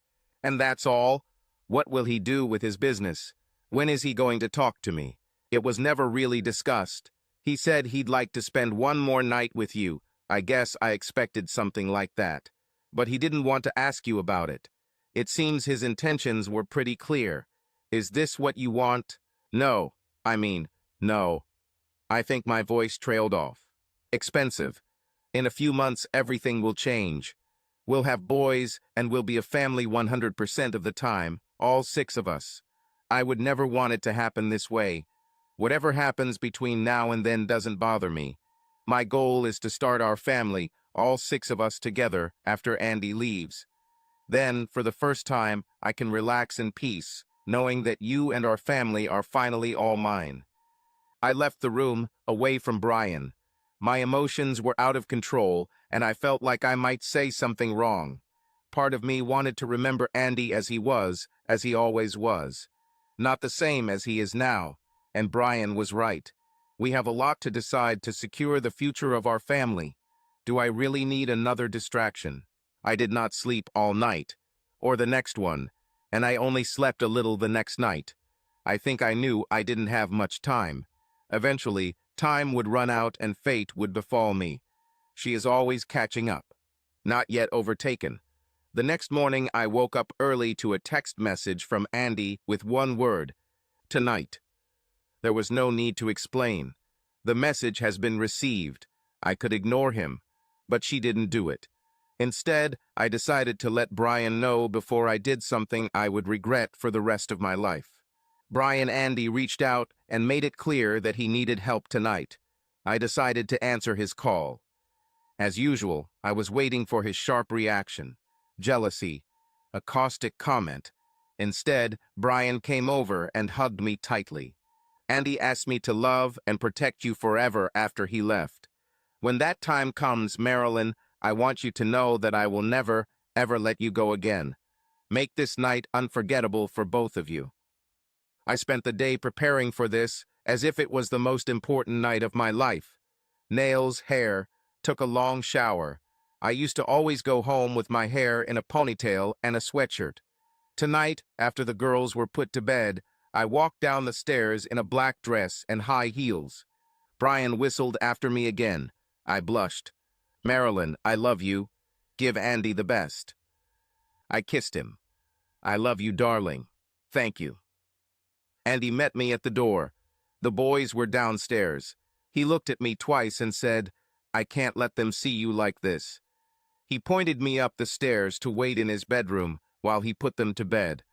And that's all? What will he do with his business? When is he going to talk to me? It was never really discussed. He said he'd like to spend one more night with you. I guess I expected something like that. But he didn't want to ask you about it. It seems his intentions were pretty clear. Is this what you want? No. No. I think my voice trailed off. Expensive. In a few months, everything will change. We'll have boys, and we'll be a family 100% of the time, all 6 of us. I would never want it to happen this way. Whatever happens between now and then doesn't bother me. My goal is to start our family, all 6 of us together, after Andy leaves. Then, for the first time, I can relax in peace, knowing that you and our family are finally all mine. I left the room, away from Brian. My emotions were out of control, and I felt like I might say something wrong. Part of me wanted to remember Andy as he always was. Not the same as he is now, and Brian was right. We have a lot to decide to secure the future of our family. Do I really need another distraction? I did not sleep all night, or the next one, and I only slept a little the next night. I think I knew I didn't have much time. Eventually, time would run out and fate would befall me. She is always catching up. Not yet overtaken. The next morning, I woke up early to a text message from Andy with one word: tonight. There was no need to explain. The message has been received. I could ignore him, but she didn't do it. Instead, I decided to let Brian know before I did something I would regret for the rest of my life. Brian Andy reached out and made it clear that he needed help tonight. I decided to answer his call. As usual, I was waiting for his sharp reaction. Jealousy. A caustic comment. Instead, Brian came over and hugged me tightly. Andy asked me to love and protect you forever after he left. When that time comes, Marilyn, I want you to know that I will never, ever let you go again. Make this night unforgettable for both of you. I spent the day preparing for this as if it was the most important night of my life. Nails, hair, took a long shower. I used to always go home with my hair in a ponytail and a sweatshirt. Tonight, after the girls were put to bed, I walked down the stairs in a black dress and high heels. Brian whistled after me again. I blushed. Marilyn, I love you. Give Andy the best. I kissed him. I love you, darling. Thank you. Andy met me at the door. The boys were downstairs. He looked at me twice and said, I can't let them see you like this. He pointed me up the stairs to wait in his bedroom while he put them to bed.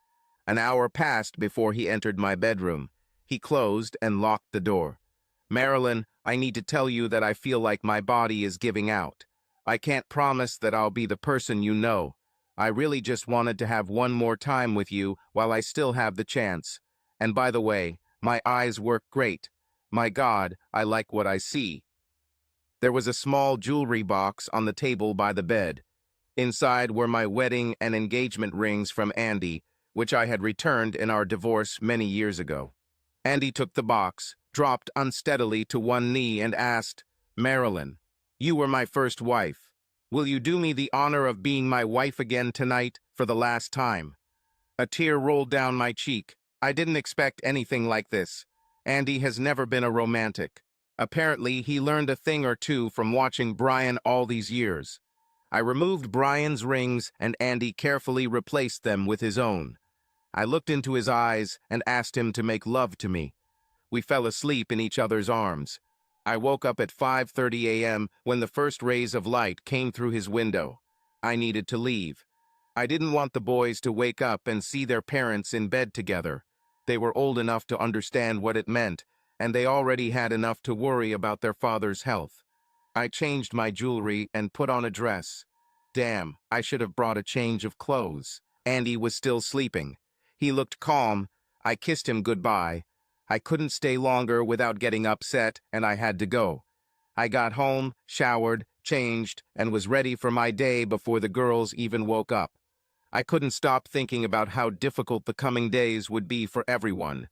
An hour passed before he entered my bedroom. He closed and locked the door. Marilyn, I need to tell you that I feel like my body is giving out. I can't promise that I'll be the person you know. I really just wanted to have one more time with you while I still have the chance. And by the way, my eyes work great. My God, I like what I see. There was a small jewelry box on the table by the bed. Inside were my wedding and engagement rings from Andy, which I had returned in our divorce many years ago. Andy took the box, dropped unsteadily to one knee and asked, Marilyn, you were my first wife. Will you do me the honor of being my wife again tonight for the last time? A tear rolled down my cheek. I didn't expect anything like this. Andy has never been a romantic. Apparently, he learned a thing or two from watching Brian all these years. I removed Brian's rings and Andy carefully replaced them with his own. I looked into his eyes and asked him to make love to me. We fell asleep in each other's arms. I woke up at 5:30 a.m. when the first rays of light came through his window. I needed to leave. I didn't want the boys to wake up and see their parents in bed together. They were old enough to understand what it meant, and they already had enough to worry about their father's health. I changed my jewelry and put on a dress. Damn, I should have brought a change of clothes. Andy was still sleeping. He looked calm. I kissed him goodbye. I couldn't stay longer without getting upset, and I had to go. I got home, showered, changed, and was ready for my day before the girls even woke up. I couldn't stop thinking about how difficult the coming days would be for everyone.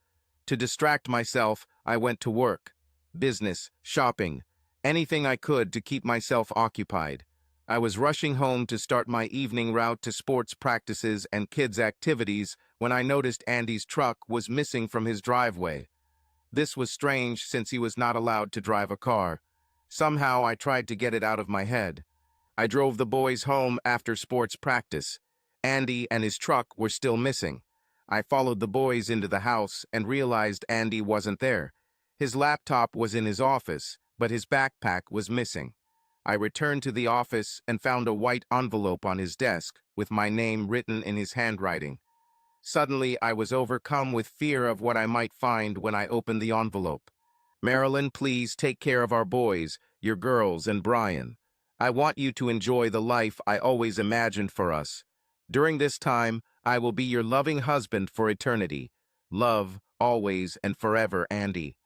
To distract myself, I went to work. Business, shopping, anything I could to keep myself occupied. I was rushing home to start my evening route to sports practices and kids' activities when I noticed Andy's truck was missing from his driveway. This was strange since he was not allowed to drive a car. Somehow I tried to get it out of my head. I drove the boys home after sports practice. Andy and his truck were still missing. I followed the boys into the house and realized Andy wasn't there. His laptop was in his office, but his backpack was missing. I returned to the office and found a white envelope on his desk with my name written in his handwriting. Suddenly, I was overcome with fear of what I might find when I opened the envelope. Marilyn, please take care of our boys, your girls, and Brian. I want you to enjoy the life I always imagined for us. During this time, I will be your loving husband for eternity. Love, always and forever, Andy.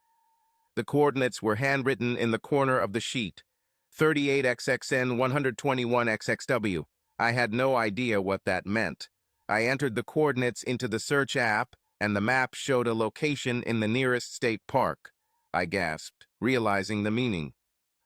The coordinates were handwritten in the corner of the sheet. 38XXN 121XXW. I had no idea what that meant. I entered the coordinates into the search app, and the map showed a location in the nearest state park. I gasped, realizing the meaning.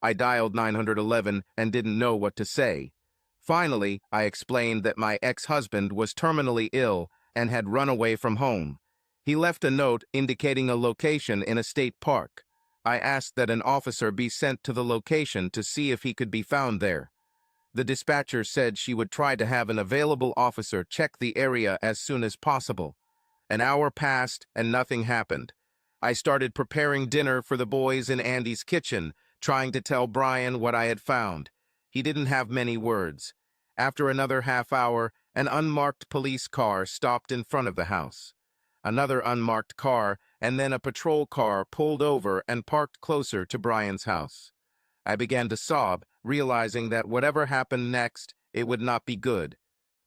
I dialed 911 and didn't know what to say. Finally, I explained that my ex-husband was terminally ill and had run away from home. He left a note indicating a location in a state park. I asked that an officer be sent to the location to see if he could be found there. The dispatcher said she would try to have an available officer check the area as soon as possible. An hour passed and nothing happened. I started preparing dinner for the boys in Andy's kitchen, trying to tell Brian what I had found. He didn't have many words. After another half hour, an unmarked police car stopped in front of the house. Another unmarked car, and then a patrol car pulled over and parked closer to Brian's house. I began to sob, realizing that whatever happened next, it would not be good.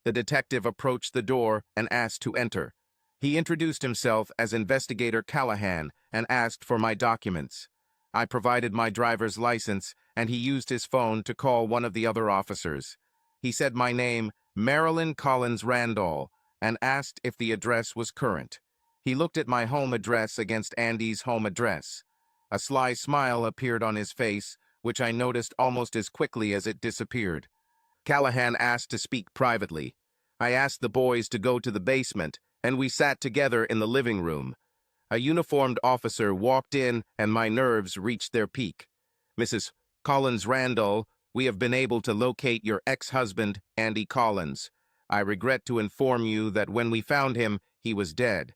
The detective approached the door and asked to enter. He introduced himself as Investigator Callahan and asked for my documents. I provided my driver's license, and he used his phone to call one of the other officers. He said my name, Marilyn Collins Randall, and asked if the address was current. He looked at my home address against Andy's home address. A sly smile appeared on his face, which I noticed almost as quickly as it disappeared. Callahan asked to speak privately. I asked the boys to go to the basement, and we sat together in the living room. A uniformed officer walked in, and my nerves reached their peak. "Mrs. Collins Randall, we have been able to locate your ex-husband, Andy Collins. I regret to inform you that when we found him, he was dead.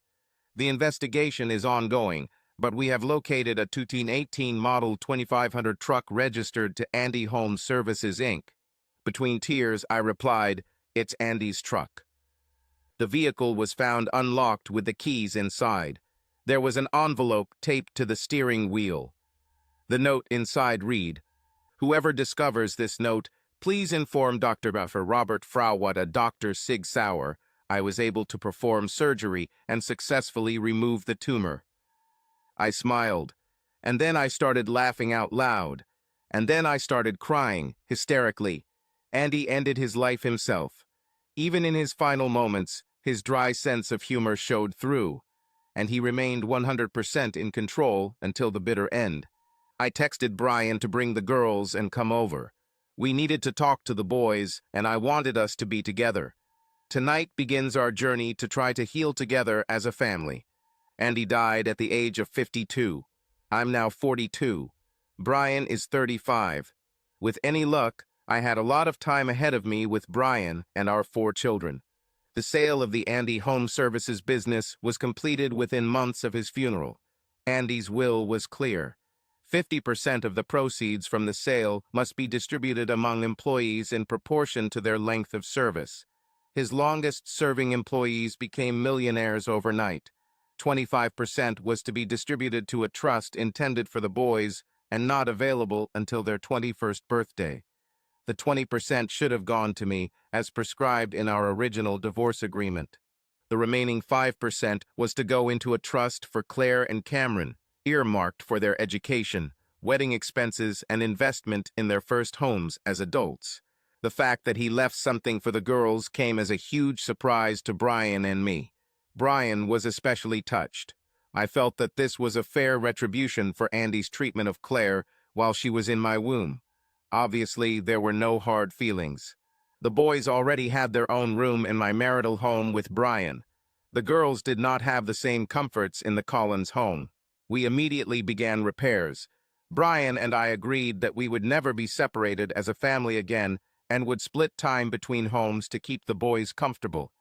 The investigation is ongoing, but we have located a 2018 Model 2500 truck registered to Andy Home Services, Inc." Between tears, I replied, "It's Andy's truck." The vehicle was found unlocked with the keys inside. There was an envelope taped to the steering wheel. The note inside read, "Whoever discovers this note, please inform Dr. Robert Frauwada, Dr. Sig Sauer. I was able to perform surgery and successfully remove the tumor." I smiled, and then I started laughing out loud, and then I started crying, hysterically. Andy ended his life himself. Even in his final moments, his dry sense of humor showed through, and he remained 100% in control until the bitter end. I texted Brian to bring the girls and come over. We needed to talk to the boys, and I wanted us to be together. Tonight begins our journey to try to heal together as a family. Andy died at the age of 52. I'm now 42. Brian is 35. With any luck, I had a lot of time ahead of me with Brian and our 4 children. The sale of the Andy Home Services business was completed within months of his funeral. Andy's will was clear. 50% of the proceeds from the sale must be distributed among employees in proportion to their length of service. His longest-serving employees became millionaires overnight. 25% was to be distributed to a trust intended for the boys and not available until their 21st birthday. The 20% should have gone to me, as prescribed in our original divorce agreement. The remaining 5% was to go into a trust for Claire and Cameron, earmarked for their education, wedding expenses, and investment in their first homes as adults. The fact that he left something for the girls came as a huge surprise to Brian and me. Brian was especially touched. I felt that this was a fair retribution for Andy's treatment of Claire while she was in my womb. Obviously, there were no hard feelings. The boys already had their own room in my marital home with Brian. The girls did not have the same comforts in the Collins home. We immediately began repairs. Brian and I agreed that we would never be separated as a family again and would split time between homes to keep the boys comfortable.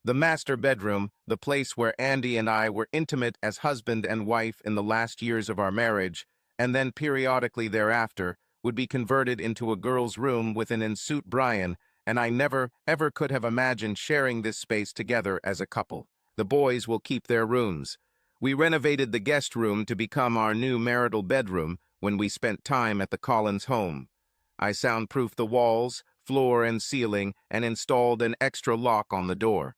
The master bedroom, the place where Andy and I were intimate as husband and wife in the last years of our marriage, and then periodically thereafter, would be converted into a girl's room with an ensuite Brian, and I never, ever could have imagined sharing this space together as a couple. The boys will keep their rooms. We renovated the guest room to become our new marital bedroom when we spent time at the Collins home. I soundproofed the walls, floor, and ceiling, and installed an extra lock on the door.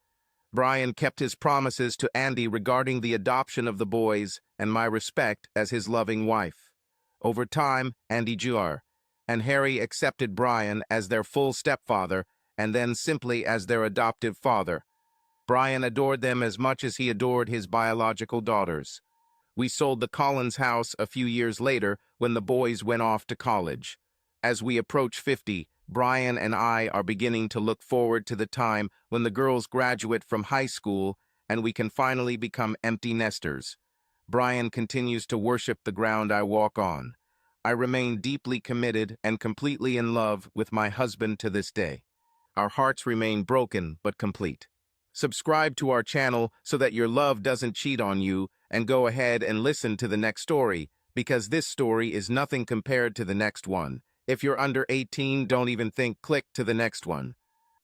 Brian kept his promises to Andy regarding the adoption of the boys and my respect as his loving wife. Over time, Andy Jr. and Harry accepted Brian as their full stepfather and then simply as their adoptive father. Brian adored them as much as he adored his biological daughters. We sold the Collins house a few years later when the boys went off to college. As we approach 50, Brian and I are beginning to look forward to the time when the girls graduate from high school and we can finally become empty nesters. Brian continues to worship the ground I walk on. I remain deeply committed and completely in love with my husband to this day. Our hearts remain broken but complete. Subscribe to our channel so that your love doesn't cheat on you, and go ahead and listen to the next story, because this story is nothing compared to the next one. If you're under 18, don't even think, click to the next one.